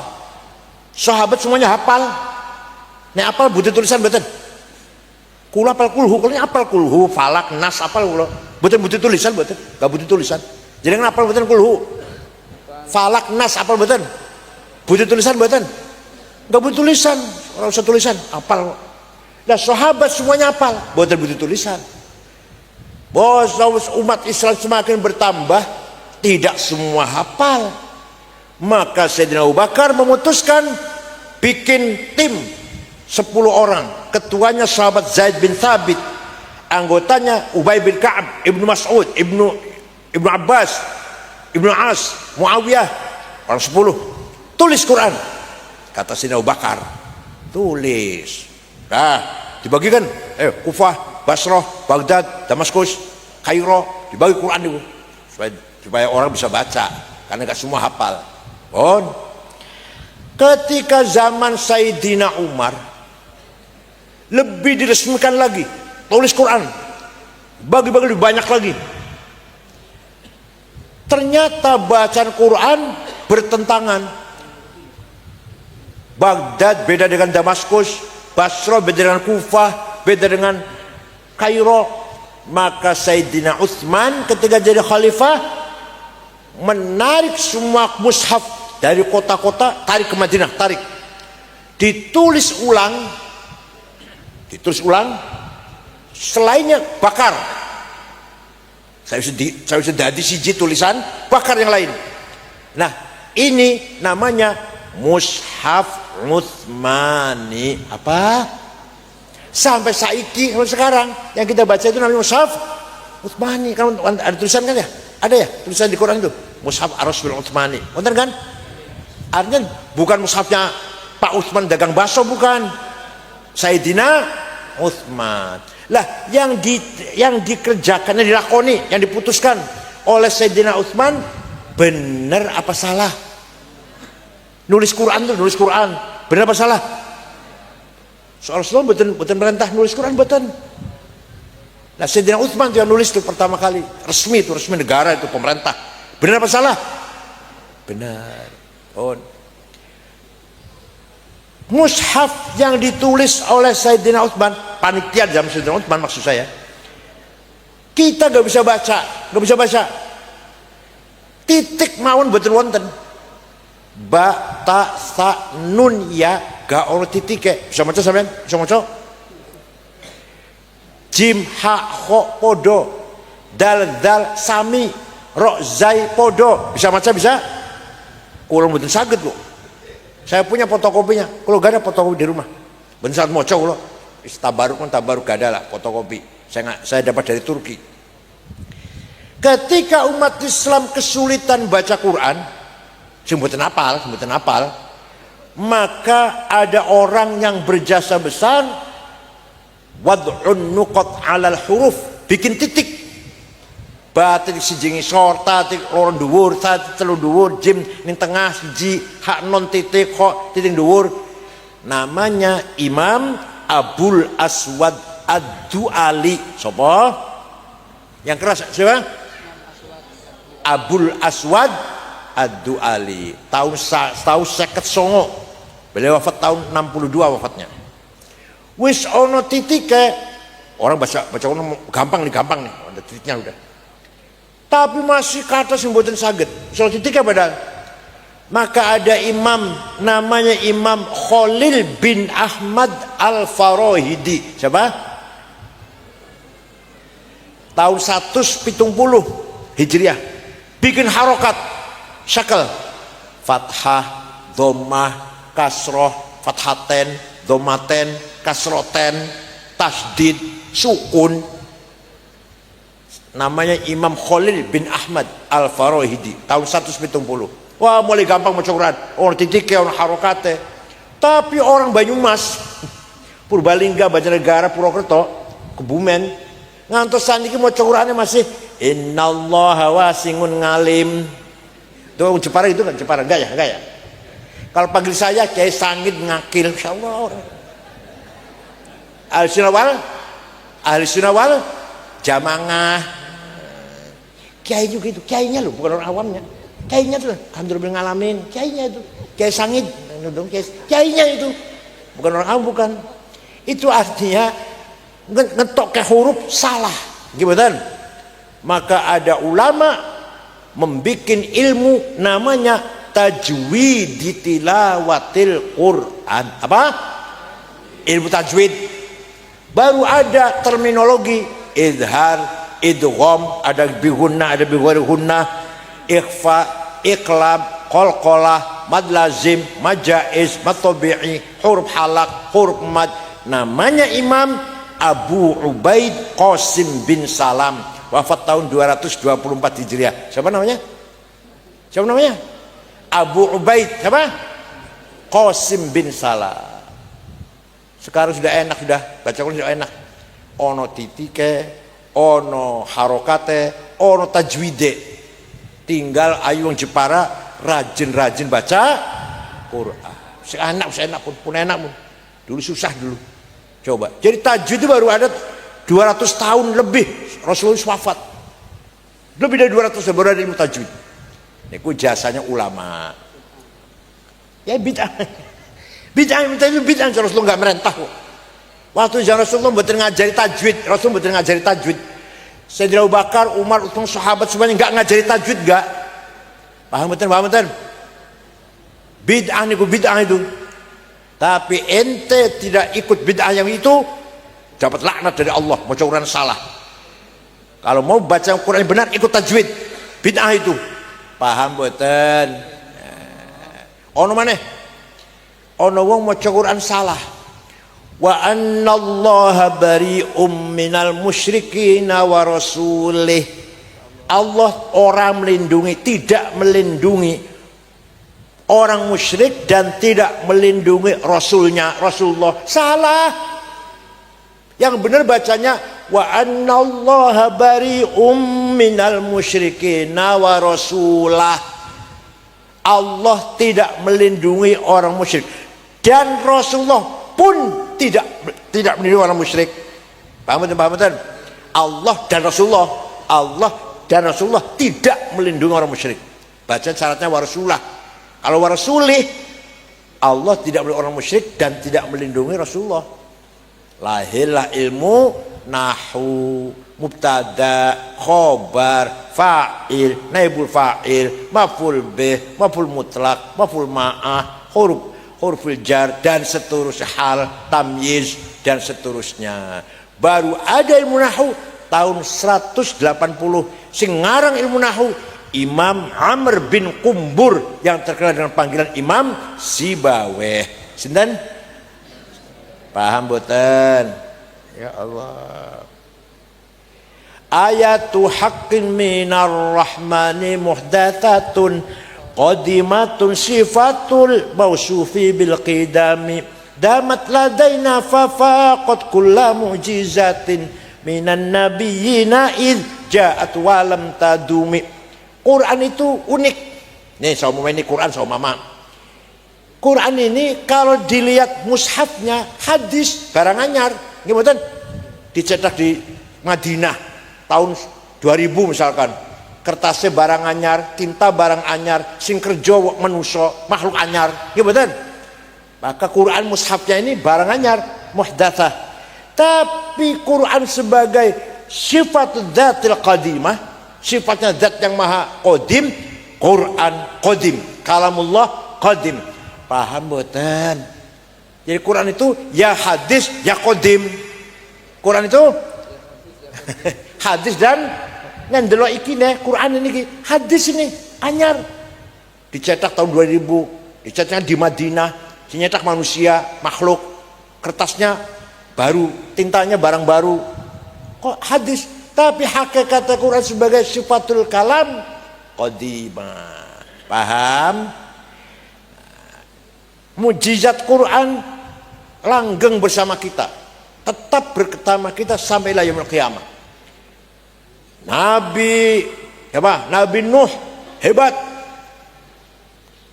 A: sahabat semuanya hafal. Nek apal butuh tulisan betul. Kula apal kulhu, kalau apal kulhu, falak, nas apal kula. Betul butuh tulisan betul, gak butuh tulisan. Jadi apal betul kulhu, falak, nas apal betul. Butuh tulisan betul, gak butuh tulisan. Orang usah tulisan, apal. Nah sahabat semuanya apal, betul butuh tulisan. Bos umat Islam semakin bertambah, tidak semua hafal. Maka Sayyidina Abu Bakar memutuskan bikin tim 10 orang, ketuanya sahabat Zaid bin Thabit, anggotanya Ubay bin Ka'ab, Ibnu Mas'ud, Ibnu Abbas, Ibnu As, Muawiyah, orang 10. Tulis Quran. Kata Sayyidina Abu Bakar, tulis. Nah, dibagikan, Kufah, Basrah, Baghdad, Damaskus, Kairo, dibagi Quran itu supaya orang bisa baca, karena gak semua hafal. Ketika zaman Sayyidina Umar, lebih diresmikan lagi, tulis Quran, bagi-bagi lebih banyak lagi. Ternyata bacaan Quran bertentangan. Baghdad beda dengan Damaskus, Basra beda dengan Kufah, beda dengan Kairo. Maka Sayyidina Utsman ketika jadi khalifah menarik semua mushaf dari kota-kota, tarik ke Madinah, tarik, ditulis ulang, selainnya bakar. Saya bisa jadi siji tulisan, bakar yang lain. Nah, ini namanya mushaf Utsmani. Apa? Sampai saiki, sampai sekarang yang kita baca itu namanya mushaf Utsmani. Kan ada tulisan kan ya? Ada ya tulisan di Quran itu, mushaf Ar-Rasul Utsmani. Benar kan? Artinya bukan mushafnya Pak Utsman dagang bakso, bukan. Sayyidina Utsman. Lah yang dikerjakan, yang dilakoni, yang diputuskan oleh Sayyidina Utsman benar apa salah? Nulis Quran tuh, nulis Quran benar apa salah? Soal betul perintah nulis Quran betul. Nah Sayyidina Utsman itu yang nulis itu pertama kali, resmi negara itu, pemerintah. Benar apa salah? Benar. Oh. Mushaf yang ditulis oleh Sayyidina Utsman, panitia zaman Sayyidina Utsman maksud saya, kita gak bisa baca, titik mawon betul wonten, ba ta sa nun ya gak ono titike. Bisa maca sampean? Bisa maca? Jim ha kho podo, dal dal sami, ro zai podo. Bisa maca? Bisa? Kulo mboten saged kok. Saya punya fotokopinya. Kalau gak ada fotokopi di rumah, ben saat moco kalau tabaruk gak ada lah fotokopi. Saya dapat dari Turki. Ketika umat Islam kesulitan baca Quran, sebutan apal, maka ada orang yang berjasa besar, wad'un nuqat 'alal huruf, bikin titik. Batik siji ngisor, tatik loro dhuwur, tatik telu dhuwur, jim ning tengah siji, hak non titik kok titik dhuwur. Namanya Imam Abul Aswad Ad-Du'ali. Sapa? Yang keras siapa? Abul Aswad Ad-Du'ali. Tahun 59. Beliau wafat tahun 62 wafatnya. Wis ono titike. Orang baca gampang nih, ada titiknya udah. Tapi masih kata semboten saged. Soal titiknya padahal. Maka ada imam namanya Imam Khalil bin Ahmad Al-Farahidi. Siapa? Tahun 170 Hijriah. Bikin harokat syakal, fathah, dhammah, kasroh, fathaten, dhammaten, kasroten, tasdid, sukun. Namanya Imam Khalil bin Ahmad Al-Farahidi tahun 170. Wah, mulai gampang maca Quran, orang titiknya, orang harokatnya. Tapi orang Banyumas, Purbalingga, Banjarnegara, Purwokerto, Kebumen, ngantos saniki maca Qurannya masih innallaha wasi'un ngalim. Itu Jepara itu kan, Jepara enggak ya? Kalau panggil saya Kiai Sangit Ngakil, insyaallah. Ahli Sunawal Jamangah. Kiai juga itu, kiainya loh, bukan orang awamnya. Kiainya tuh, alhamdulillah ngalamin, kiainya itu, Kiai Sangit, kiainya itu, bukan orang awam, bukan. Itu artinya ngetok ke huruf salah, gimana? Maka ada ulama membikin ilmu namanya tajwid tilawatil Quran. Apa? Ilmu tajwid. Baru ada terminologi idhar, idgham, ada bihunna, ada bighairihunna, ikhfa, iqlab, qalqalah, mad lazim, mad jaiz, mad tabi'i, huruf halaq, huruf mad. Namanya Imam Abu Ubaid Qasim bin Salam, wafat tahun 224 Hijriah. Siapa namanya? Abu Ubaid siapa? Qasim bin Salam. Sekarang sudah enak, sudah baca Quran sudah enak. Ono titike, ono harokate, ono tajwide. Tinggal ayu yang Jepara rajin-rajin baca Quran. Seenak pun enak pun. Dulu susah dulu. Coba. Jadi tajwid itu baru ada 200 tahun lebih Rasulullah wafat. Lebih dari 200 tahun baru ada ilmu tajwid. Niku jasanya ulama. Ya bid'ah. Bid'ah itu bid'ah Rasulullah enggak merentah kok. Waktu zaman Rasulullah mboten ngajari tajwid, Rasulullah mboten ngajari tajwid. Sayyidina Abu Bakar, Umar, Utsman, sahabat semuanya enggak ngajari tajwid enggak. Paham betul, paham betul? Bid'ah niku bid'ah itu. Tapi ente tidak ikut bid'ah yang itu, dapat laknat dari Allah, maca Quran salah. Kalau mau baca Quran yang benar, ikut tajwid. Bid'ah itu. Paham betul? Ono maneh? Ono wong maca Quran salah. Wa annallaha bari'um minal musyrikin wa rasulih. Allah orang melindungi, tidak melindungi orang musyrik dan tidak melindungi Rasulnya, Rasulullah. Salah. Yang benar bacanya wa annallaha bari'um minal musyrikin wa rasulah. Allah tidak melindungi orang musyrik dan Rasulullah pun tidak melindungi orang musyrik. Paham betul? Allah dan Rasulullah, Allah dan Rasulullah tidak melindungi orang musyrik. Baca syaratnya wa rasulah. Kalau wa rasulih, Allah tidak melindungi orang musyrik dan tidak melindungi Rasulullah. Lahirlah ilmu nahwu, mubtada, khobar, fa'il, naibul fa'il, maf'ul bih, maf'ul mutlak, maf'ul ma'ah, huruful jar dan seterusnya, hal, tamyiz dan seterusnya. Baru ada ilmu nahwu tahun 180. Sing ngarang ilmu nahwu Imam Amr bin Qumbur yang terkenal dengan panggilan Imam Sibaweh. Sinten? Paham boten? Ya Allah. Ayatu haqqin minar rahmani muhdatsatun qadimatun sifatul mausufi bil qidami damat ladaina fafaqat kulla mu'jizatin minan nabiyyina id ja'at walam tadumi. Quran itu unik. Nih saya mau ini Quran sama mama. Quran ini kalau dilihat mushafnya hadis barang anyar, gimana? Dicetak di Madinah tahun 2000 misalkan. Kertasnya barang anyar, tinta barang anyar, sing kerja manusia makhluk anyar, gimana? Maka Quran mushafnya ini barang anyar, muhdatsah. Tapi Quran sebagai sifat dzatil qadimah, sifatnya zat yang maha qadim, Quran qadim, kalamullah qadim. Paham boten? Jadi Quran itu ya hadis ya qadim. Quran itu hadis dan ngendelo iki nih Quran ini hadis ini anyar. Dicetak tahun 2000, dicetaknya di Madinah, dicetak manusia, makhluk. Kertasnya baru, tintanya barang baru. Kok hadis? Tapi hakikat Quran sebagai sifatul kalam qadimah. Paham? Mujizat Quran langgeng bersama kita, tetap bersama kita sampai yaumul qiyamah. Nabi Nuh hebat.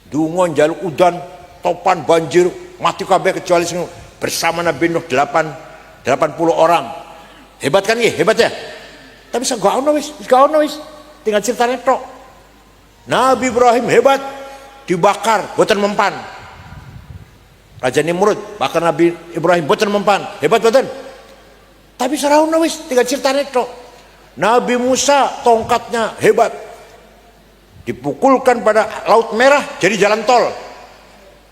A: Dungon jaluk udan, topan banjir, mati kabeh kecuali bersama Nabi Nuh 80 orang. Hebat kan ya? Hebat ya? Tapi gak ono wis, tinggal ceritanya tok. Nabi Ibrahim hebat, dibakar boten mempan. Raja Nimrud bakar Nabi Ibrahim boten mempan, hebat boten. Tapi ora ono wis, tinggal ceritanya tok. Nabi Musa tongkatnya hebat, dipukulkan pada Laut Merah jadi jalan tol.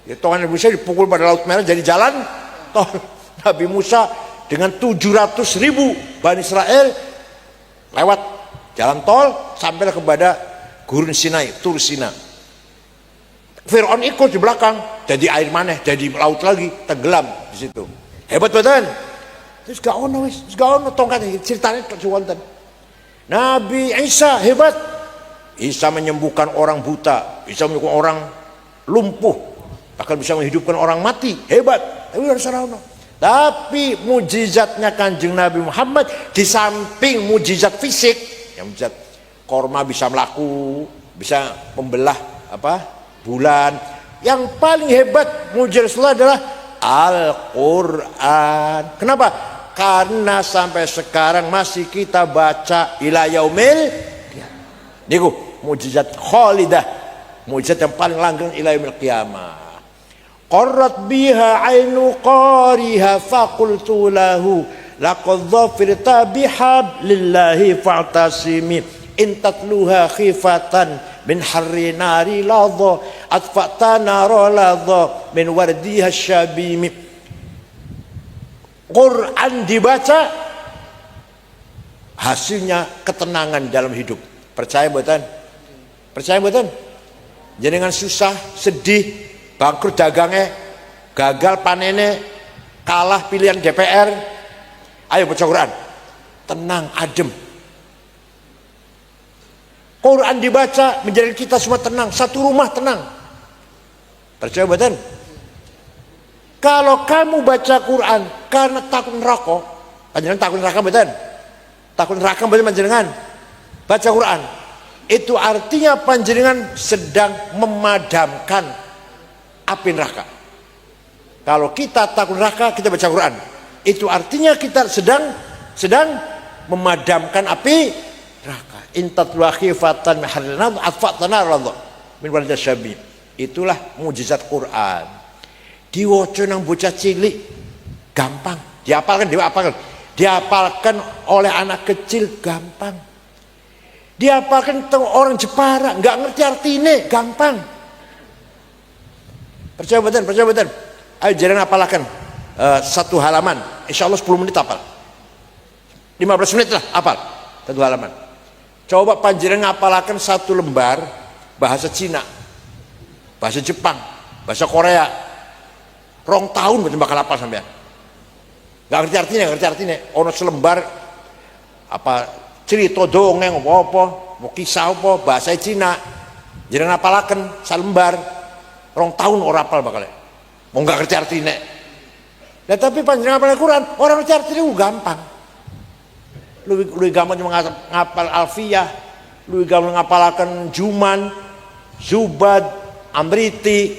A: Ya, tongkat Nabi Musa dipukul pada Laut Merah jadi jalan tol. Nabi Musa dengan 700.000 Bani Israel lewat jalan tol sampai kepada Gurun Sinai, Tur Sina. Fir'aun ikut di belakang, jadi air maneh, jadi laut lagi, tenggelam di situ. Hebat badan. Terus gak ono tongkatnya, ceritanya wonten. Nabi Isa hebat. Isa menyembuhkan orang buta, bisa menyembuhkan orang lumpuh, bahkan bisa menghidupkan orang mati, hebat. Tapi harus ono. Tapi mujizatnya Kanjeng Nabi Muhammad di samping mujizat fisik, yang mujizat korma bisa melaku, bisa membelah bulan. Yang paling hebat mujizat Rasulullah adalah Al-Quran. Kenapa? Karena sampai sekarang masih kita baca ila yaumil qiyamah. Niku mukjizat khalidah, mukjizat yang paling langgeng ila yaumil qiyamah. Qarrat biha ainu qariha faqultu lahu laqad dhafirta bihablillahi fa'tasimi in tatluha khifatan min harri nari ladha atfa'ta nara ladha min wardiha syabimi. Quran dibaca hasilnya ketenangan dalam hidup. Percaya mboten? Percaya mboten? Jenengan susah, sedih, bangkrut dagangnya, gagal panennya, kalah pilihan DPR, ayo baca Quran, tenang, adem. Quran dibaca menjadikan kita semua tenang, satu rumah tenang. Percaya mboten? Kalau kamu baca Quran karena takut neraka, panjenengan takut neraka mboten? Takut neraka mboten panjenengan? Baca Quran, itu artinya panjenengan sedang memadamkan api neraka. Kalau kita takut neraka, kita baca Quran, itu artinya kita sedang memadamkan api neraka. Intatlu khifatan miharrinad atfatana radha min walad syabi. Itulah mukjizat Quran. Diwoco nang bocah cilik gampang, diapalkan oleh anak kecil gampang, diapalkan orang Jepara nggak ngerti artinya gampang. Percaya betul. Ayo jangan apalkan satu halaman, insya Allah 10 menit apal, 15 menit lah apal satu halaman. Coba panjenengan ngapalakan satu lembar bahasa Cina, bahasa Jepang, bahasa Korea, 2 tahun betul bakal apa sampean. Gak ngerti artinya. Ono selembar apa cerita dongeng apa, mau kisah apa bahasa Cina, jangan ngapalakan salembar 2 tahun orang apal bakal. Mau nggak ngerti artinya. Nah tapi panjenengan ngapal Quran, orang ngerti artinya gampang. Lu gampang cuma ngapal alfiyah, lu gampang ngapalakan Juman, Zubad, Amriti,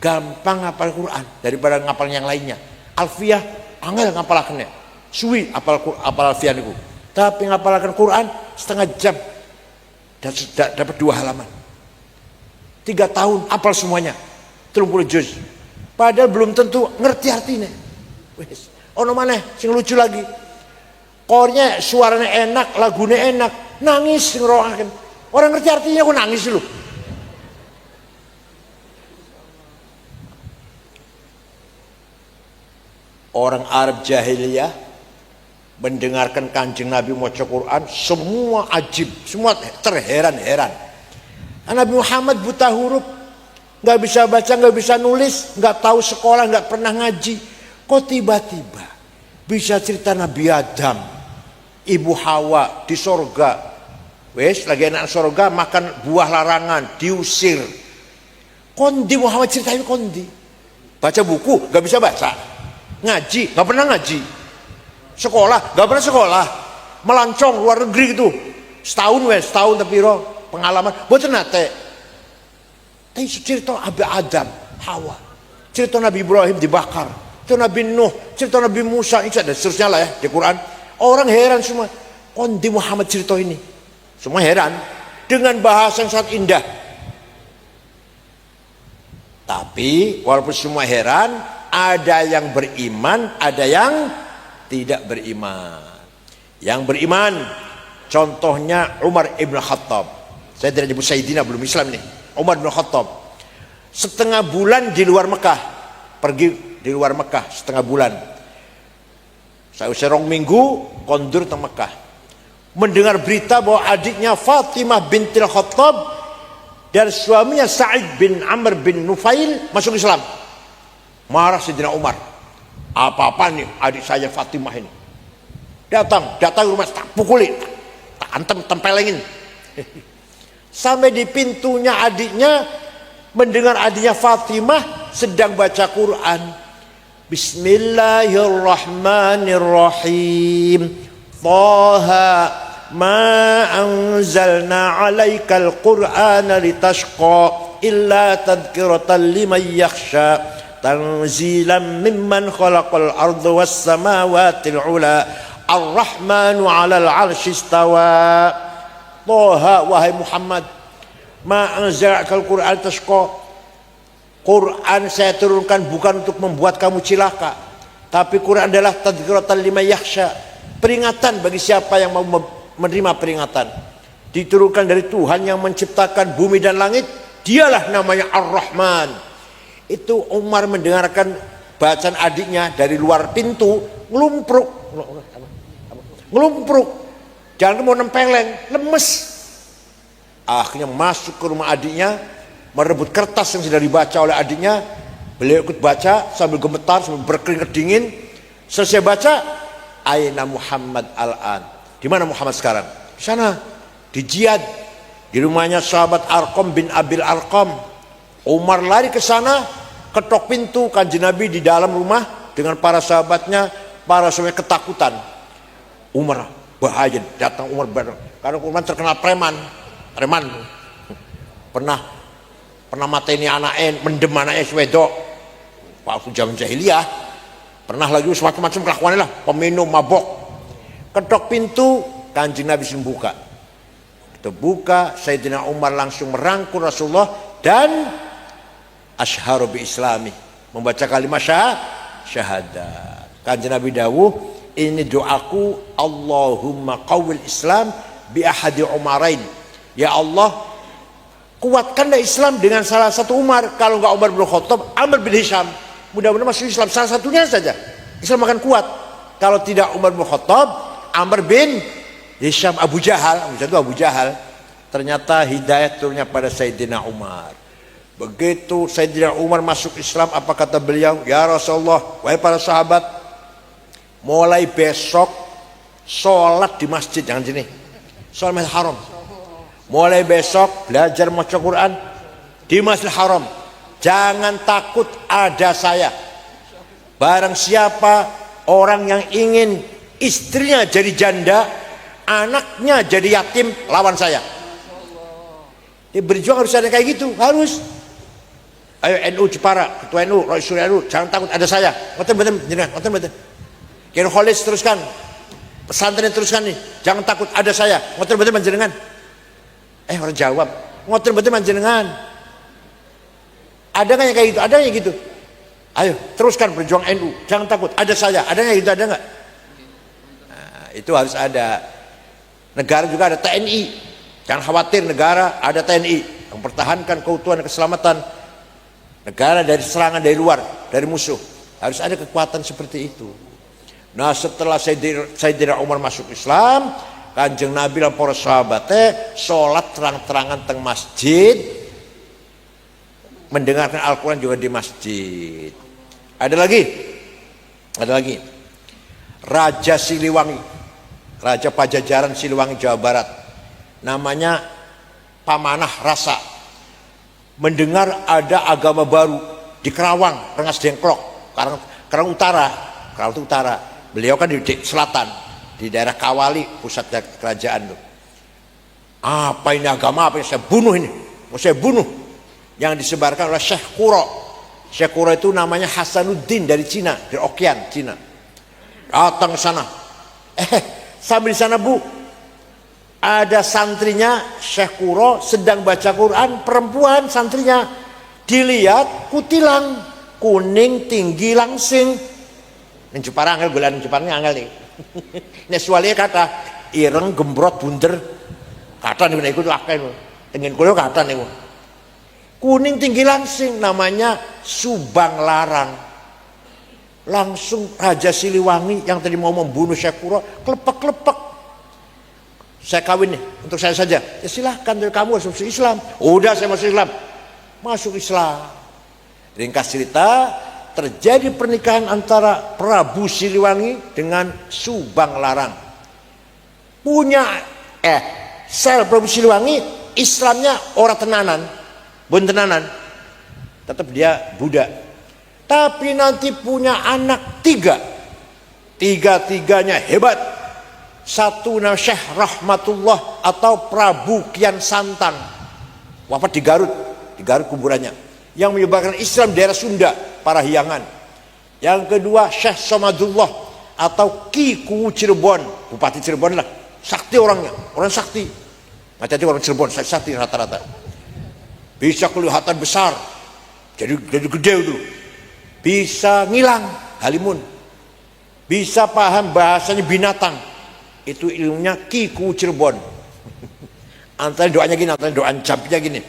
A: gampang ngapal Quran daripada ngapal yang lainnya. Alfiyah angel ngapalakannya, suwi apal alfiyah niku. Tapi ngapalakan Quran setengah jam dan dapat 2 halaman. 3 tahun apal semuanya, 30 juz. Padahal belum tentu ngerti artinya. Wes, ono maneh sing lucu lagi. Kornya suaranya enak, lagunya enak, nangis ngeroaken. Orang ngerti artinya kok nangis lu. Orang Arab jahiliyah mendengarkan Kanjeng Nabi maca Quran, semua ajib, semua terheran-heran. Nabi Muhammad buta huruf, nggak bisa baca, nggak bisa nulis, nggak tahu sekolah, nggak pernah ngaji. Kok tiba-tiba bisa cerita Nabi Adam, Ibu Hawa di sorga, wes lagi anak sorga makan buah larangan, diusir. Kondi Muhammad ceritain kondi, baca buku nggak bisa baca, ngaji nggak pernah ngaji, sekolah nggak pernah sekolah, melancong luar negeri gitu, setahun tapi pengalaman buat nate. Tapi cerita Nabi Adam, Hawa, cerita Nabi Ibrahim dibakar, cerita Nabi Nuh, cerita Nabi Musa, dan seterusnya lah ya di Quran. Orang heran semua, kondi Muhammad cerita ini, semua heran dengan bahasa yang sangat indah. Tapi walaupun semua heran, ada yang beriman, ada yang tidak beriman. Yang beriman, contohnya Umar ibn Khattab. Saya tidak nyebut Sayyidina, belum Islam nih. Umar ibn Khattab setengah bulan di luar Mekah, pergi di luar Mekah setengah bulan. Saya serong minggu kondur ke Mekah, mendengar berita bahwa adiknya Fatimah bintil Khattab dan suaminya Sa'id bin Amr bin Nufail masuk Islam. Marah Sayyidina Umar, apa-apa nih adik saya Fatimah ini. Datang rumah, tak pukuli, tak tempelengin. Sampai di pintunya adiknya, mendengar adiknya Fatimah sedang baca Quran. Bismillahirrahmanirrahim. Taha ma anzalna 'alaikal Qur'ana litashqa illa tadhkiratan liman yakhsha tanzilan mimman khalaqal arda was samawati ula ar-rahmanu 'alal 'arsy istawa. Toha, wahai Muhammad, ma anzalakal Qur'an tasqa. Quran saya turunkan bukan untuk membuat kamu cilaka, tapi Quran adalah tadhkiratan liman yakhsha, peringatan bagi siapa yang mau menerima peringatan. Diturunkan dari Tuhan yang menciptakan bumi dan langit, dialah namanya Ar-Rahman. Itu Umar mendengarkan bacaan adiknya dari luar pintu, ngelumpruk, jangan mau nempeleng, lemes. Akhirnya masuk ke rumah adiknya, merebut kertas yang sudah dibaca oleh adiknya. Beliau ikut baca sambil gemetar, sambil berkeringat dingin. Selesai baca, aina Muhammad al-an, di mana Muhammad sekarang? Di sana, di Jiyad, di rumahnya sahabat Arqam bin Abil Arqam. Umar lari ke sana, ketok pintu. Kanjeng Nabi di dalam rumah dengan para sahabatnya. Para sahabat ketakutan. Umar, bahaya, datang Umar bareng. Karena Umar terkenal preman. Pernah mata ini anaknya, mendem anaknya wedok waktu zaman jahiliyah. Pernah lagi semacam-macam kelakuannya lah, peminum, mabok. Ketok pintu, Kanjeng Nabi buka. Kita buka, Sayyidina Umar langsung merangkul Rasulullah dan asyharu bi islami, membaca kalimat syahadat. Kanjeng Nabi dawuh, ini doaku, Allahumma qawwil Islam bi ahadi Umarain. Ya Allah, kuatkanlah Islam dengan salah satu Umar. Kalau enggak Umar bin Khattab, Amr bin Hisham. Mudah-mudahan masuk Islam, salah satunya saja Islam akan kuat. Kalau tidak Umar bin Khattab, Amr bin Hisham, Abu Jahal. Ternyata hidayah turunnya pada Sayyidina Umar. Begitu Sayyidina Umar masuk Islam, apa kata beliau? Ya Rasulullah, wahai para sahabat, mulai besok sholat di masjid, jangan sini, sholat Masjidil Haram. Mulai besok belajar membaca Quran di Masjidil Haram. Jangan takut ada saya. Barang siapa orang yang ingin istrinya jadi janda, anaknya jadi yatim, lawan saya. Berjuang harus ada kayak gitu, harus. Ayo NU Jepara, Ketua NU, Roy Surya NU, jangan takut ada saya. Ngoten. Kiai Kholis teruskan, pesantren teruskan nih, jangan takut ada saya. Ngoten jenengan. Orang jawab, ngoten jenengan. Ada nggak yang kayak gitu? Ada yang gitu. Ayo teruskan berjuang NU, jangan takut ada saya. Ada nggak gitu? Ada nggak? Nah, itu harus ada. Negara juga ada TNI. Jangan khawatir, negara ada TNI yang mempertahankan keutuhan dan keselamatan negara dari serangan dari luar, dari musuh. Harus ada kekuatan seperti itu. Nah, setelah Sayyidina Umar masuk Islam, Kanjeng Nabi dan para sahabatnya sholat terang-terangan teng masjid, mendengarkan Al-Quran juga di masjid. Ada lagi Raja Siliwangi, Raja Pajajaran Siliwangi Jawa Barat, namanya Pamanah Rasa, mendengar ada agama baru di Kerawang, Rengas Dengklok, Karang Utara. Beliau kan di selatan, di daerah Kawali, pusat kerajaan tuh. Apa ini agama? Apa yang saya bunuh ini? Mau saya bunuh. Yang disebarkan oleh Syekh Qura. Syekh Qura itu namanya Hasanuddin dari Cina, dari Okian, Cina. Datang ke sana. Sambil di sana Bu, ada santrinya Syekh Qura sedang baca Quran, perempuan santrinya. Dilihat kutilang, kuning, tinggi, langsing. Yang Jepara angel, bulan Jeparanya angel nih. Nesualnya kata ireng gembrot bunder kata nih ikut akeh tengin kulo kata nih kuning tinggi langsing, namanya Subang Larang. Langsung Raja Siliwangi yang tadi mau membunuh Syekh Qura klepek. Saya kawin nih untuk saya saja. Ya silahkan, kamu harus masuk Islam. Udah, saya masuk Islam. Masuk Islam. Ringkas cerita, terjadi pernikahan antara Prabu Siliwangi dengan Subang Larang. Punya sel Prabu Siliwangi, Islamnya orang tenanan, tenanan, tetap dia Buddha. Tapi nanti punya anak tiga-tiganya hebat. Satu nama Syekh Rahmatullah atau Prabu Kian Santang, wafat di Garut kuburannya. yang menyebarkan Islam di daerah Sunda, Parahyangan. Yang kedua Syekh Samadullah atau Ki Kuwu Cirebon, Bupati Cirebon lah, sakti orangnya, orang sakti. Hati-hati orang Cirebon, sakti rata-rata. Bisa kelihatan besar, jadi gede itu. Bisa ngilang, halimun. Bisa paham bahasanya binatang, itu ilmunya Ki Kuwu Cirebon. Antara doanya gini, antara doa campnya gini.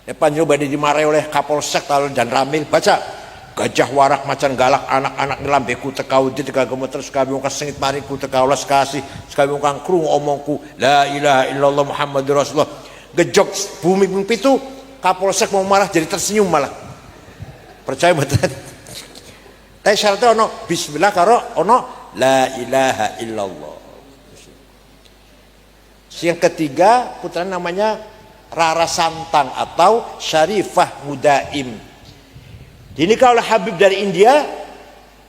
A: Panjang badai dimarahi oleh Kapolsek dan Ramil, baca gajah warak macan galak anak-anak ngelambeku tekau di teka gemeter sekabi muka sengit mariku teka ulas kasih sekabi muka krung omongku la ilaha illallah Muhammadur Rasulullah. Gejok bumi itu Kapolsek mau marah jadi tersenyum malah. Percaya betul. Tapi syaratnya ono bismillah karo ono la ilaha illallah. Yang ketiga putra namanya Rara Santang atau Syarifah Mudaim. Dinikah oleh Habib dari India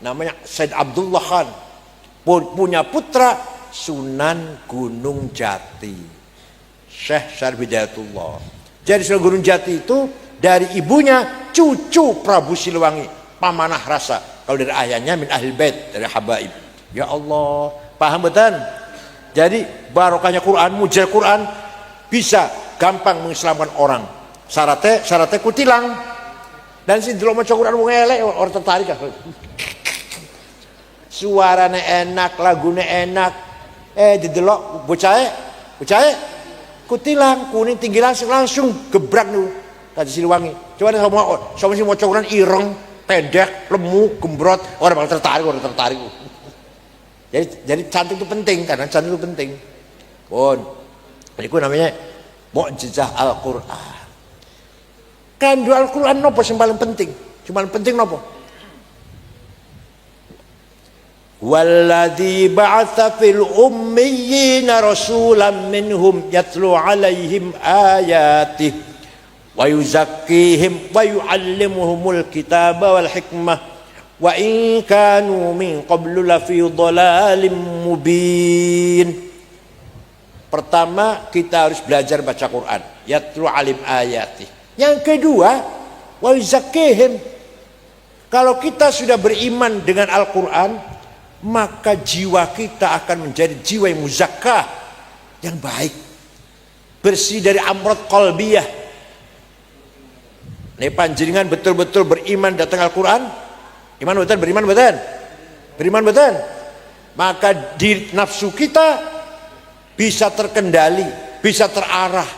A: namanya Said Abdullah Khan. Punya putra Sunan Gunung Jati, Syekh Syarif Hidayatullah. Jadi Sunan Gunung Jati itu dari ibunya cucu Prabu Siliwangi, pamanah rasa. Kalau dari ayahnya min ahlil bait, dari habaib. Ya Allah, paham betul? Jadi barokahnya Quran, mujizat Quran bisa gampang mengislamkan orang. Syaratnya kutilang. Dan si delok maca Quran wong elek orang tertarik. Suaranya enak, lagunya enak. Didelok bocahe kutilang, kuning tinggi langsung gebrak nih tadi Siliwangi. Coba sama si maca Quran ireng, pendek, lemu, gembrot, orang bakal tertarik. Jadi cantik itu penting, karena cantik itu penting. Itu namanya mukjizah Al-Qur'an. Kandu Al-Qur'an nopo yang paling penting? Cuma penting nopo? Walladzi ba'atsa fil ummiyina rasulan minhum yatlu 'alaihim ayatihi wa yuzakkihim wa yu'allimuhumul kitaba wal hikmah wa in kanu min qablu lafi dhalalin mubin. Pertama kita harus belajar baca Quran, yatlu 'alim ayatihi. Yang kedua, wa yuzakkihim. Kalau kita sudah beriman dengan Al-Quran, maka jiwa kita akan menjadi jiwa yang muzakkah, yang baik, bersih dari amrod qalbiyah. Ini panjenengan betul-betul beriman datang Al-Quran, beriman betul. Maka di nafsu kita bisa terkendali, bisa terarah.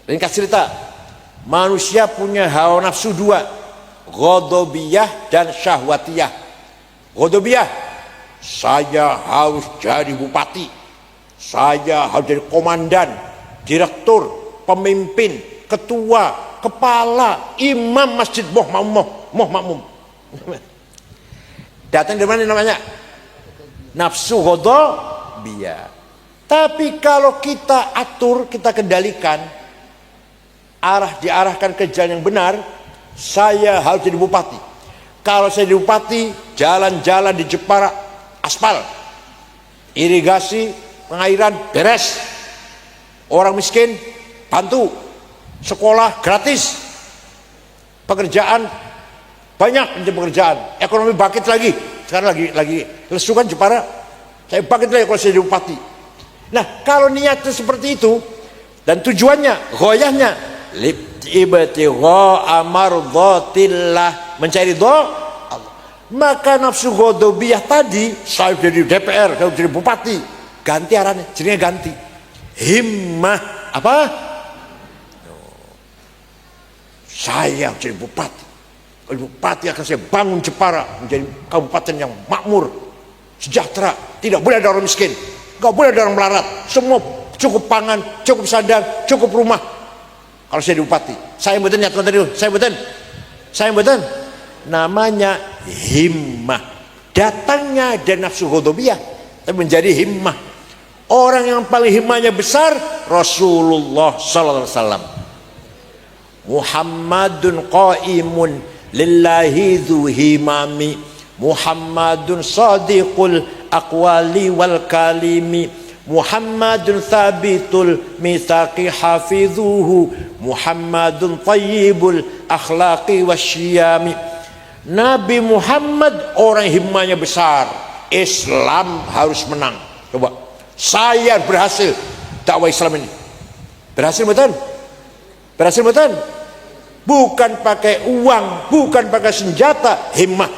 A: Ringkas cerita, manusia punya hawa nafsu dua, ghadabiyah dan syahwatiyah. Ghadabiyah, saya harus jadi bupati, saya harus jadi komandan, direktur, pemimpin, ketua, kepala, imam masjid, makmum. Datang dari mana namanya? Nafsu ghadabiyah. Tapi kalau kita atur, kita kendalikan, diarahkan ke jalan yang benar, saya harus jadi bupati. Kalau saya jadi bupati, jalan-jalan di Jepara aspal, irigasi, pengairan beres, orang miskin bantu, sekolah gratis, pekerjaan banyak, pekerjaan, ekonomi bangkit lagi. Sekarang lagi lesu kan Jepara, saya bangkit lagi kalau saya jadi bupati. Nah, kalau niatnya seperti itu dan tujuannya, ghoyahnya ibtigha mardhatillah, mencari ridha Allah, maka nafsu ghadabiyah tadi, saya jadi DPR, saya jadi bupati, ganti arahnya, jadinya ganti himmah apa? Saya jadi bupati. Kalau bupati akan saya bangun Jepara menjadi kabupaten yang makmur, sejahtera, tidak boleh ada orang miskin, nggak boleh ada orang melarat, semua cukup pangan, cukup sandang, cukup rumah. Kalau saya di bupati, saya betul. Namanya himmah. Datangnya dari nafsu ghadabiyah, tapi menjadi himmah. Orang yang paling himmahnya besar Rasulullah sallallahu alaihi wasallam. Muhammadun qaimun lillahi dzu himami, Muhammadun sadiqul aqwali wal kalimi, Muhammadun thabitul mitsaqi hafidhuhu, Muhammadun thayyibul akhlaqi wasyiyami. Nabi Muhammad orang himmanya besar, Islam harus menang. Coba, saya berhasil dakwah Islam ini. Berhasil betul? Berhasil betul? Bukan pakai uang, bukan pakai senjata, himmah.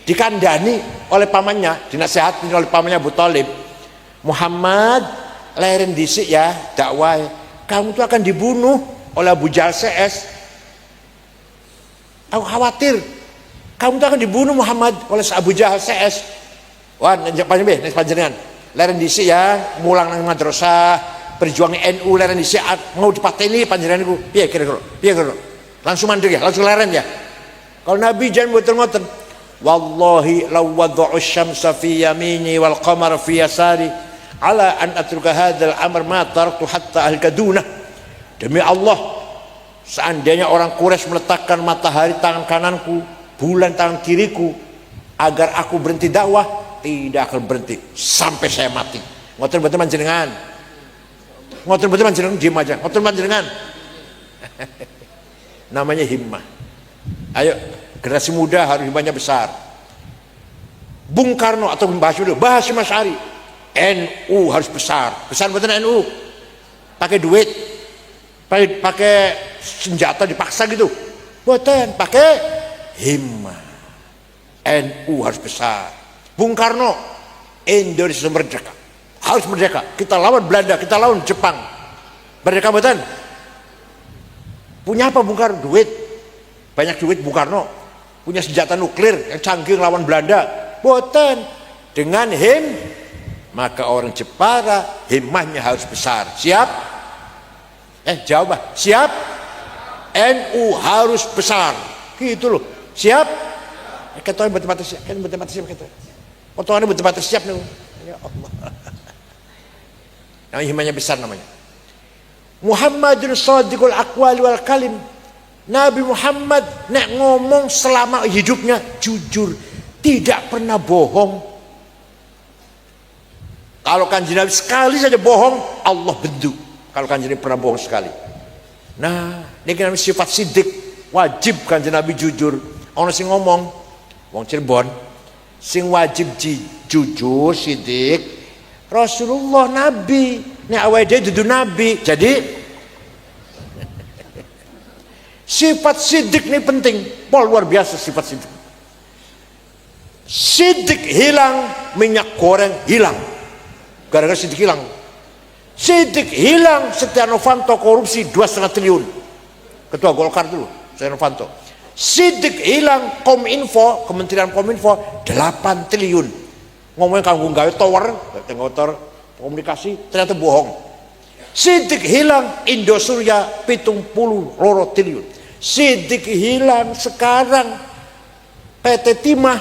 A: Dikandani oleh pamannya, dinasihatin oleh pamannya Abu Thalib. Muhammad, leren disik ya dakwah. Kamu tuh akan dibunuh oleh Abu Jahal CS. Aku khawatir kamu tuh akan dibunuh Muhammad oleh Abu Jahal CS. Wah, panjenengan leren disik ya, mulang nang madrasah, berjuang NU leren disik mau dipateni panjenenganku. Piye kira-kira? Piye kira? Langsung mandiri ya, langsung leren ya. Kalau Nabi jangan ngoten-ngoten. Wallahi law wada'u syamsa fi yamini wal qamara fi yasari ala an atruka hadzal amr ma taraktu hatta al-kaduna. Demi Allah, seandainya orang Quraisy meletakkan matahari tangan kananku, bulan tangan kiriku, agar aku berhenti dakwah, tidak akan berhenti sampai saya mati. Ngoten mboten panjenengan? Ngoten mboten panjenengan? Diam aja. Ngoten panjenengan? Namanya himmah. Ayo, generasi muda harus himmahnya besar. Bung Karno atau Mbah Hasyim Asy'ari, NU harus besar. Besar mboten NU? Pakai duit, pakai senjata dipaksa gitu? Mboten, pakai himmah. NU harus besar. Bung Karno, Indonesia merdeka, harus merdeka. Kita lawan Belanda, kita lawan Jepang. Merdeka mboten? Punya apa Bung Karno? Duit. Banyak duit Bung Karno, punya senjata nuklir yang canggih lawan Belanda. Boten. Dengan maka orang Jepara himmahnya harus besar. Siap? Jawab. Siap? NU harus besar. Gitu loh. Siap? Ketone betul-betul siap. Kan betul-betul siap ketone. Potongannya betul-betul siap nih. Ya Allah. Namanya himmahnya besar namanya. Muhammadun shadiqul aqwali wal kalim. Nabi Muhammad nek ngomong selama hidupnya jujur, tidak pernah bohong. Kalau kanjeng Nabi sekali saja bohong, Allah bendu. Kalau kanjeng Nabi pernah bohong sekali. Nah, ini kan sifat sidik, wajib kanjeng Nabi jujur. Ono sing ngomong, wong Cirebon, sing wajib jujur sidik Rasulullah Nabi. Nek awake dhewe dudu Nabi. Jadi sifat sidik ini penting, luar biasa sifat sidik. Sidik hilang, minyak goreng hilang. Gara-gara sidik hilang. Sidik hilang, Setia Novanto korupsi 2,5 triliun. Ketua Golkar dulu, Setia Novanto. Sidik hilang, Kominfo, Kementerian Kominfo 8 triliun. Ngomongin kanggo gawe tower komunikasi, ternyata bohong. Sidik hilang, Indosurya 72 triliun. Sidik hilang sekarang PT Timah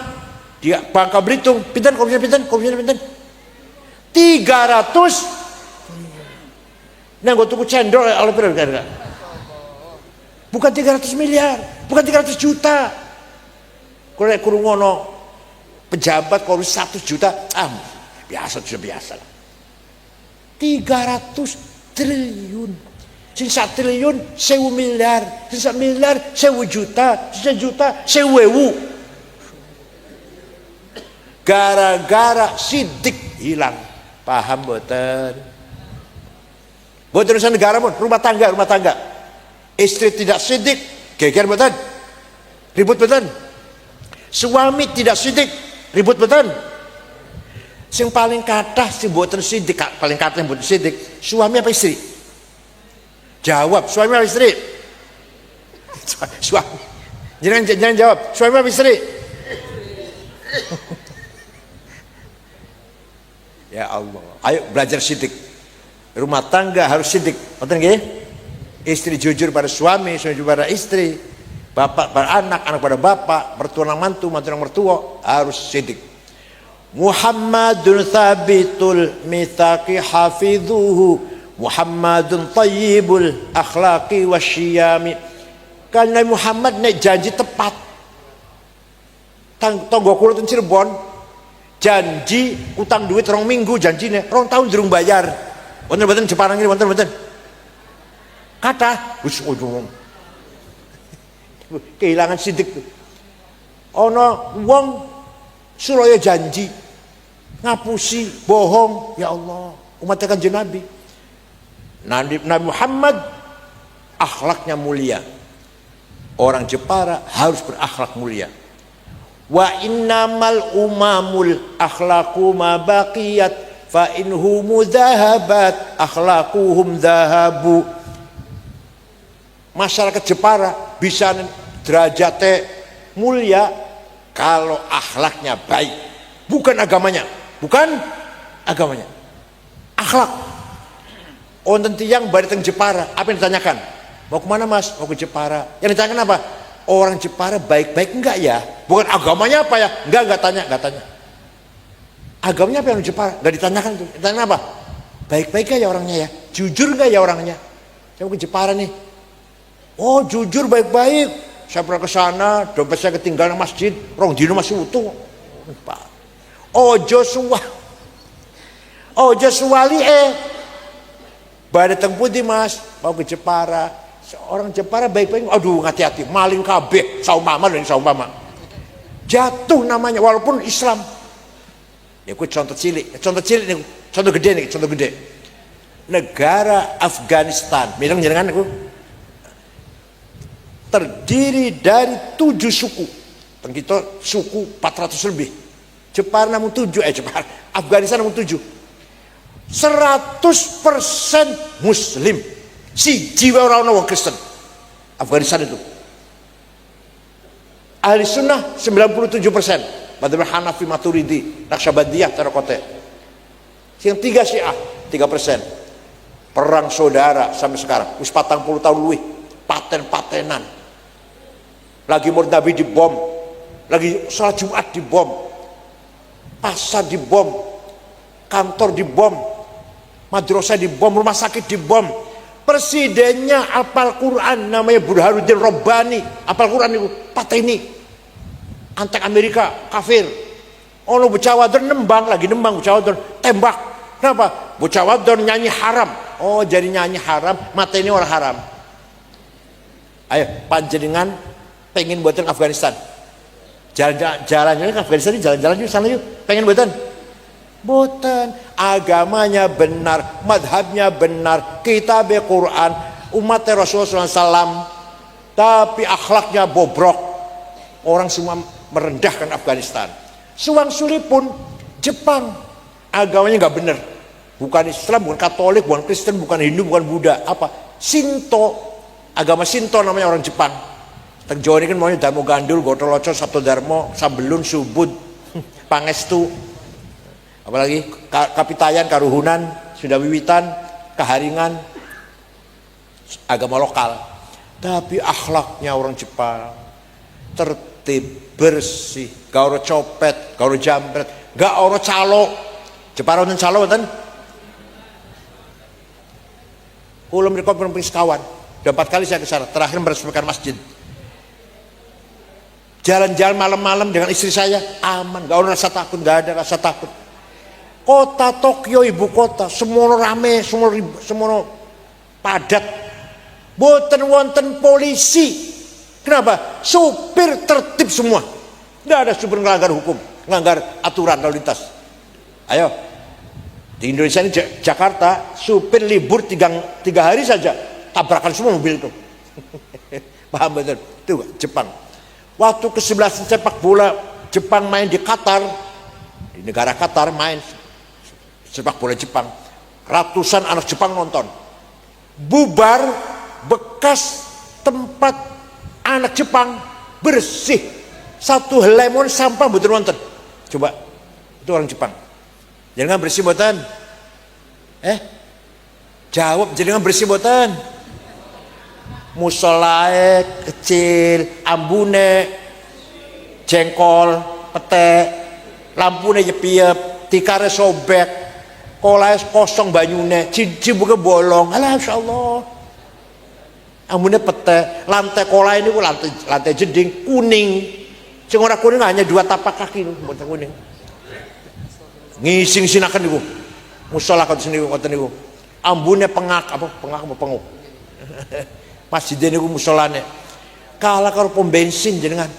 A: di Bangka Belitung pinten komisi pinten 300 nah gue tuku cendol oleh pira. Bukan 300 miliar, bukan 300 juta. Kalau kurung ngono pejabat korupsi 100 juta, biasa sudah biasa lah. 300 triliun. Sing 1 triliun 1.000 miliar, sing 1 miliar 1.000 juta, sing 1 juta 1.000. Gara-gara sidik hilang. Paham boten? Boten urusan negara pun, rumah tangga. Istri tidak sidik, geger boten? Ribut boten? Suami tidak sidik, ribut boten? Sing paling kathah sing boten sidik, paling kathah boten sidik, suami apa istri? Jawab, suami apa istri? Suami. Jangan jawab, suami apa istri? Ya Allah, ayo belajar sidik. Rumah tangga harus sidik. Betul nggih? Istri jujur pada suami, suami jujur pada istri, bapak pada anak, anak pada bapak, mertua nang mantu, mantu nang mertua, harus sidik. Muhammadun thabitul mitsaqi hafidhuhu, Muhammadun tayyibul akhlaqi wasyiyami. Kan Nabi Muhammad nek janji tepat. Tangga kula teng Cirebon janji utang duit 2 minggu janjine 2 tahun durung bayar. Wonten-wonten Jepara ngene wonten-wonten. Kathah wis kehilangan sidik. Ana wong Suraya janji ngapusi bohong, ya Allah, umat Kanjeng Nabi. Nabi Muhammad akhlaknya mulia. Orang Jepara harus berakhlak mulia. Wa innamal umamul akhlaqu ma baqiyat fa inhum dhahabat akhlaquhum dhahabu. Masyarakat Jepara bisa derajatnya mulia kalau akhlaknya baik, bukan agamanya, akhlak. Wonten tiyang bari teng Jepara, apa yang ditanyakan? Mau kemana mas? Mau ke Jepara. Yang ditanyakan apa? Orang Jepara baik-baik enggak ya? Bukan agamanya apa ya? Enggak tanya. Agamanya apa yang Jepara? Enggak ditanyakan tuh. Ditanyakan apa? Baik-baik enggak ya orangnya ya? Jujur enggak ya orangnya? Saya mau ke Jepara nih. Oh jujur baik-baik. Saya pernah ke sana, dompet saya ketinggalan masjid, 2 dino masih utuh. Ojo suwali badhe teng pundi mas? Mau ke Jepara. Seorang Jepara baik-baik, aduh hati-hati, maling kabeh, saumpama. Jatuh namanya walaupun Islam. Ya ku contoh cilik nih, contoh gede. Negara Afghanistan, mireng jenengan aku. Terdiri dari 7 suku. Kita suku 400 lebih. Jepara namun 7, Afghanistan namun 7. 100% Muslim. Jiwa orang Kristen. Afghanistan itu. Ahli sunnah 97%. Madhab Hanafi, Maturidi, Naqsyabandiyah, Tarekote. Yang 3 Syiah 3%. Perang saudara sampai sekarang. Wis 40 tahun luwih. Paten-patenan. Lagi Maulid Nabi dibom, lagi sholat Jumat dibom, pasar dibom, kantor dibom, madrasah dibom, rumah sakit dibom. Presidennya apal Quran, namanya Burhanuddin Rabbani, apal Quran itu pateni, antek Amerika, kafir. Ono bocah wadon nembang, lagi nembang bocah wadon, tembak. Kenapa? Bocah wadon nyanyi haram. Oh jadi nyanyi haram, mateni orang haram. Ayo panjenengan pengen buatan Afghanistan, jalan-jalan ke Afghanistan ini, jalan-jalan yuk sana yuk, pengen buatan agamanya benar, madhabnya benar, kitab Quran, umat Rasulullah SAW, tapi akhlaknya bobrok. Orang semua merendahkan Afghanistan. Suwang-suli pun Jepang, agamanya nggak benar, bukan Islam, bukan Katolik, bukan Kristen, bukan Hindu, bukan Buddha, apa Shinto, agama Shinto namanya orang Jepang. Teng Jawa ini kan maunya Damo Gandul, Gotoloco, Sabto Darmo, Sambelun, Subud, Pangestu, apalagi Kapitayan, Karuhunan, sudah wiwitan, Kaharingan, agama lokal. Tapi akhlaknya orang Jepang tertib, bersih, gak orang copet, gak orang jambret, gak orang calo. Jepara wonten calo wonten. Kula mriku pun sekawan. Udah 4 kali saya ke sana, terakhir meresmikan masjid. Jalan-jalan malam-malam dengan istri saya aman, gak ada rasa takut, gak ada rasa takut. Kota Tokyo ibu kota, semono rame, semono padat. Boten wonten polisi. Kenapa? Supir tertib semua. Gak ada supir melanggar hukum, melanggar aturan lalu lintas. Ayo, di Indonesia ini Jakarta, supir libur 3 hari saja tabrakan semua mobil itu. Paham betul? Itu Jepang. Waktu ke-11 sepak bola Jepang main di Qatar, di negara Qatar main sepak bola Jepang, ratusan anak Jepang nonton. Bubar bekas tempat anak Jepang bersih, 1 lemon sampah betul nonton. Coba itu orang Jepang. Jangan bersih boten. Jawab jangan bersih boten. Musolae kecil, ambune jengkol, petek, lampune yepiep, tikare sobek, kolae kosong banyune, cibuke bolong. Alah insyaallah. Ambune petek, lantai kolae niku lantai jeding kuning. Sing ora kuning hanya 2 tapak kaki niku, mboten kuning. ngising-sinaken niku. Musala kados niku ngoten niku. Ambune pengak apa penguk. Masjid niku musolane. Kalah karo pom bensin jenengan.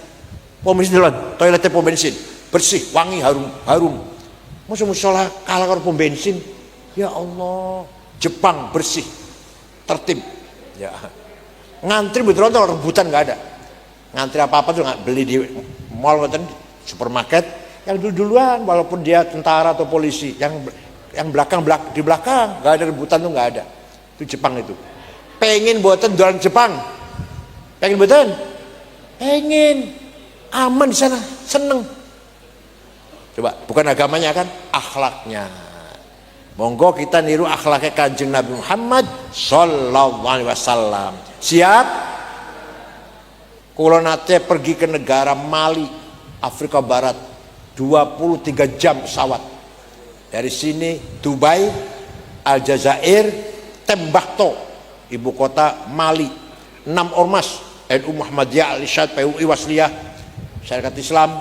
A: Pom bensin lho, toiletnya pom bensin. Bersih, wangi, harum. Masa musola kalah karo pom bensin. Ya Allah, Jepang bersih, tertib. Ya. Ngantri betul rebutan nggak ada. Ngantri apa-apa tuh nggak beli di mall ngoten, supermarket. Yang duluan walaupun dia tentara atau polisi, yang di belakang nggak ada rebutan tuh nggak ada. Itu Jepang itu. Pengen buatan dolan Jepang. Pengen buatan? Pengen. Aman di sana, seneng. Coba, bukan agamanya kan, akhlaknya. Monggo kita niru akhlaknya Kanjeng Nabi Muhammad sallallahu alaihi wasallam. Siap? Kulo nate pergi ke negara Mali, Afrika Barat, 23 jam pesawat. Dari sini Dubai, Aljazair, Tembakau, ibu kota Mali. 6 ormas, NU Muhammadiyah, Al-Isyad, PUI Wasliyah, Syarikat Islam.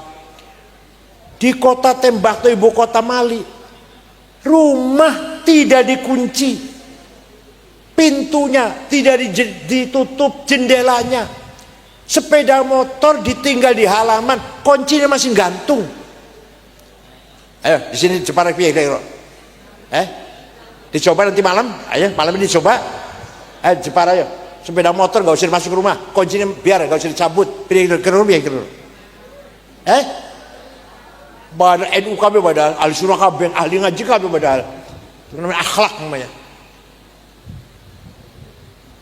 A: Di kota Tembakau, ibu kota Mali, rumah tidak dikunci, pintunya tidak ditutup, jendelanya, sepeda motor ditinggal di halaman, kuncinya masih gantung. Ayo di sini Jepara piye kira-kira? Dicoba nanti malam, ayo malam ini dicoba. Jepara ayo, sepeda motor nggak usah masuk rumah, kuncinya biar nggak usah dicabut. Piye kira-kira? Badal NU KB badal, ahli surah KB, ahli ngaji KB badal. Itu namanya akhlak namanya.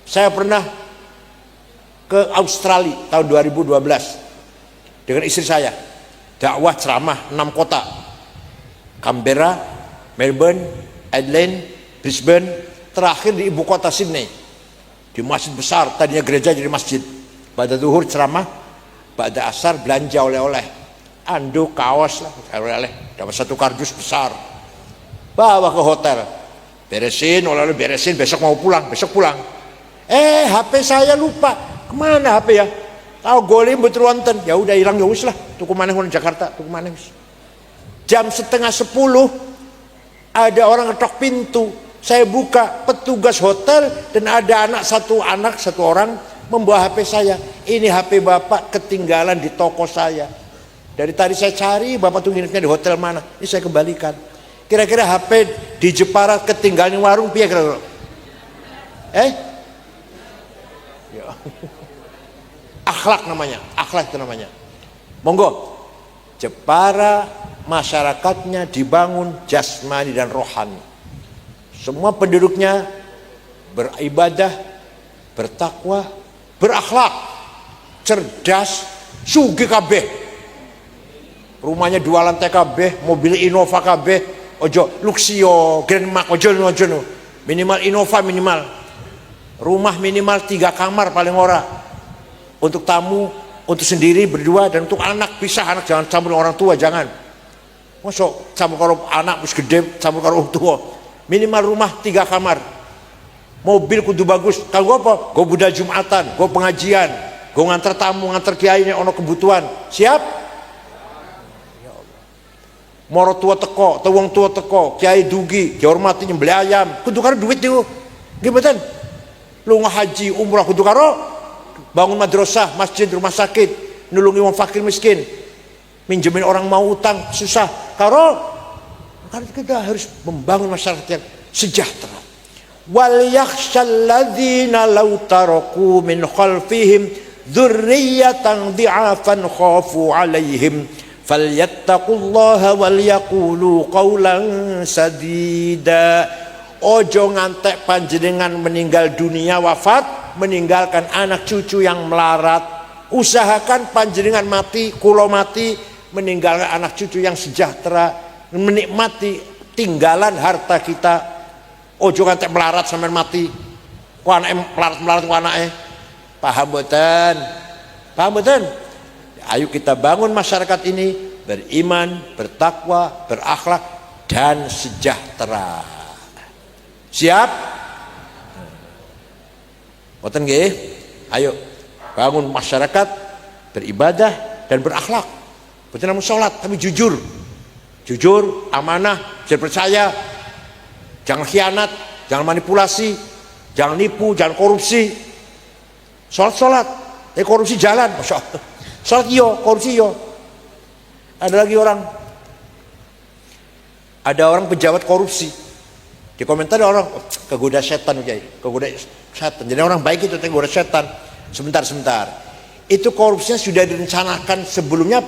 A: Saya pernah ke Australia tahun 2012 dengan istri saya. Dakwah ceramah 6 kota. Canberra, Melbourne, Adelaide, Brisbane, terakhir di ibu kota Sydney. Di masjid besar, tadinya gereja jadi masjid. Pada zuhur ceramah, pada asar belanja oleh-oleh. Anduk, kaos lah, oleh-oleh, dapat 1 kardus besar, bawa ke hotel, beresin, oleh-oleh beresin, besok pulang. HP saya lupa, kemana HP ya? Tahu golim betul wonten, ya udah hilang ya wis lah, tuku maneh di Jakarta, tuku maneh wis. Jam 9:30 ada orang ketok pintu, saya buka, petugas hotel dan ada satu orang membawa HP saya. Ini HP bapak ketinggalan di toko saya. Dari tadi saya cari, bapak tuh nginepnya di hotel mana? Ini saya kembalikan. Kira-kira HP di Jepara ketinggalan di warung, piye kira-kira? Akhlak namanya, akhlak itu namanya. Monggo, Jepara masyarakatnya dibangun jasmani dan rohani. Semua penduduknya beribadah, bertakwa, berakhlak, cerdas, sugih kabeh. Rumahnya 2 lantai kabeh, mobil Innova kabeh, ojo Luxio, Grand Max, ojo minimal Innova minimal. Rumah minimal 3 kamar paling ora. Untuk tamu, untuk sendiri berdua, dan untuk anak pisah. Anak jangan campur orang tua, jangan. Masuk campur karo anak wis gede, campur karo orang tua. Minimal rumah 3 kamar. Mobil kudu bagus. Kanggo apa? Go budal Jumatan, go pengajian, go nganter tamu, nganter kiai nek ono kebutuhan. Siap? Moro tua teko, wong tua teko, kiai dugi, dihormati nyembeli ayam, kudu karo duit niku. Nggih mboten? Lunga haji, umrah kudu karo bangun madrasah, masjid, rumah sakit, nulungi wong fakir miskin, minjemin orang mau utang susah. Karena kita harus membangun masyarakat yang sejahtera. Wal yakhshal ladzina law taraku min khalfihim dzurriyyatan dhi'afan khafu 'alaihim falyattaqullaha wal yaqulu qawlan sadida. Ojo ngantek panjenengan meninggal dunia, wafat, meninggalkan anak cucu yang melarat. Usahakan panjenengan mati, kulo mati, meninggalkan anak cucu yang sejahtera, menikmati tinggalan harta kita. Ojo ngantek melarat sampai mati, ku anake melarat ku anake. Paham mboten? Paham mboten? Ayo kita bangun masyarakat ini beriman, bertakwa, berakhlak dan sejahtera. Siap? Mboten nggih? Ayo bangun masyarakat beribadah dan berakhlak. Bukan namun sholat tapi jujur. jujur, amanah, bisa percaya, jangan khianat, jangan manipulasi, jangan nipu, jangan korupsi. Sholat, korupsi jalan, masya Allah. Sholat yo, korupsi yo. Ada orang pejabat korupsi. Di komentar orang kegoda setan, kegoda setan. Jadi orang baik itu kegoda setan. Sebentar. Itu korupsinya sudah direncanakan sebelumnya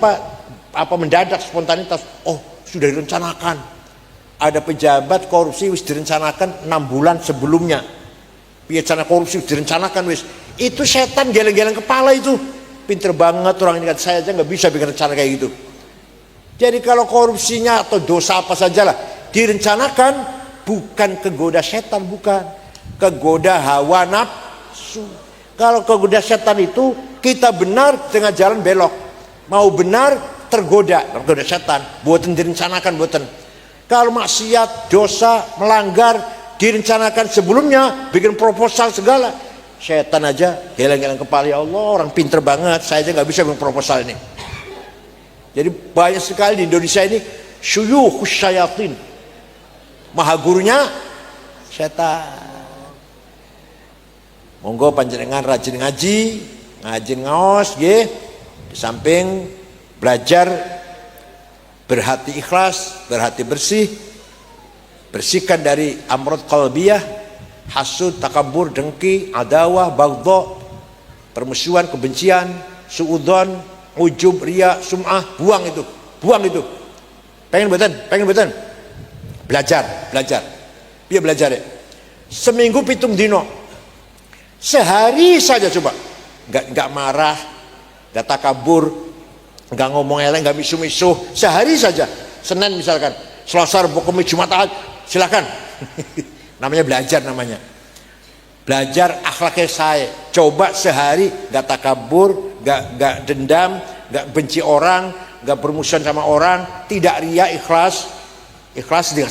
A: apa mendadak spontanitas. Oh, sudah direncanakan. Ada pejabat korupsi wis direncanakan 6 bulan sebelumnya. Bicara korupsi direncanakan wis. Itu setan geleng-geleng kepala itu. Pinter banget orang ini, saya aja nggak bisa bikin rencana kayak gitu. Jadi kalau korupsinya atau dosa apa sajalah direncanakan, bukan kegoda setan, bukan kegoda hawa nafsu. Kalau kegoda setan itu kita benar tengah jalan belok, mau benar tergoda setan, buatan direncanakan buatan. Kalau maksiat, dosa, melanggar direncanakan sebelumnya, bikin proposal segala. Setan aja geleng-geleng kepala, ya Allah orang pinter banget, saya aja nggak bisa bikin proposal ini. Jadi banyak sekali di Indonesia ini syuyukhus syayatin, maha gurunya setan. Monggo panjenengan rajin ngaji ngaos nggih, di samping belajar berhati ikhlas, berhati bersih, bersihkan dari amrod qalbiyah, hasud, takabur, dengki, adawah, baghdha, permusuhan, kebencian, suudzon, ujub, riya, sum'ah, buang itu. Pengen betul. Belajar. Biar belajar ya. Seminggu 7 dino. Sehari saja coba. Enggak marah, enggak takabur, enggak ngomong eleng, enggak misuh-misuh. Sehari saja. Senin misalkan, Selasa, Rabu, Kamis, Jumat, Ahad, silakan. Namanya belajar namanya. Belajar akhlaknya saya. Coba sehari enggak takabur, enggak dendam, enggak benci orang, enggak bermusuhan sama orang, tidak riya, ikhlas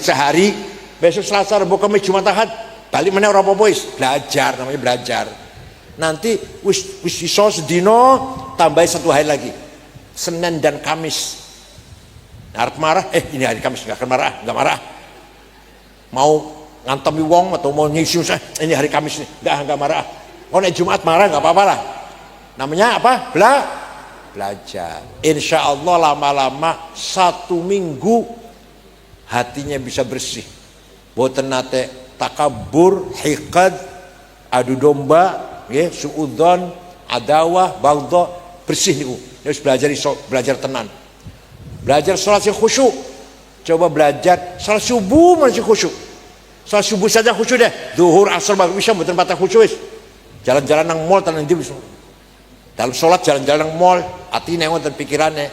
A: sehari. Besok Selasa, Rabu, Kamis, Jumat, Ahad, balik mana orang boys, belajar, namanya belajar. Nanti wis iso sedino tambah 1 hari lagi, Senin dan Kamis. Harap marah, ini hari Kamis nggak marah. Mau ngantemi wong atau mau nyisiu saya, ini hari Kamis nih, nggak marah. Oh nek Jumat marah nggak apa-apa lah. Namanya apa? Belajar. Insya Allah lama-lama 1 minggu hatinya bisa bersih. Boten nate takabur, hikad, adu domba, suudzon, adawah, baghdha, bersih niku. Harus belajar tenan. Belajar sholat yang khusyuk. Coba belajar sholat subuh masih khusyuk. Sholat subuh saja khusyuk deh. Zuhur, asar, maghrib, isya mboten patah khusyuk wis. Jalan-jalan nang mall tenan ndi wis. Dalam sholat jalan-jalan nang mall, atine wonten pikirane.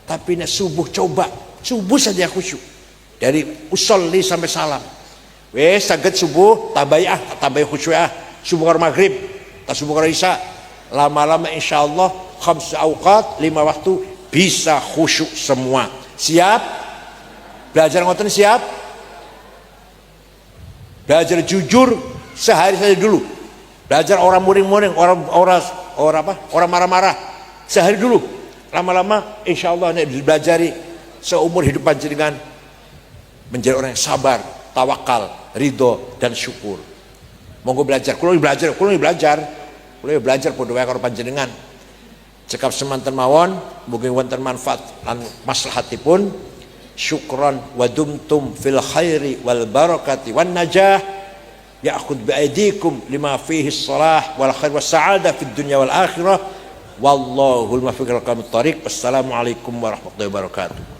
A: Tapi nek subuh coba, subuh saja khusyuk. Dari usolli sampai salam. Wes saged subuh tambahi khusyuk subuh karo maghrib, subuh karo isya. Lama-lama insyaallah 5 awqat, 5 waktu bisa khusyuk semua. Siap? Belajar ngoten siap? Belajar jujur sehari saja dulu. Belajar orang muring-muring, orang marah-marah. Sehari dulu. Lama-lama insyaallah nek dibelajari seumur hidup panjenengan menjadi orang yang sabar, tawakal, ridho dan syukur. Monggo belajar, kulo belajar podo wae karo panjenengan. Cekap semanten mawon, mugi wonten manfaat lan maslahatipun. Syukran wa dumtum fil khairi wal barakati wan najah. Ya'khudh bi aydikum lima fihi shalah wal khair was sa'adah fid dunya wal akhirah. Wallahul muwaffiq ila aqwamit thariq. Wassalamu alaikum warahmatullahi wabarakatuh.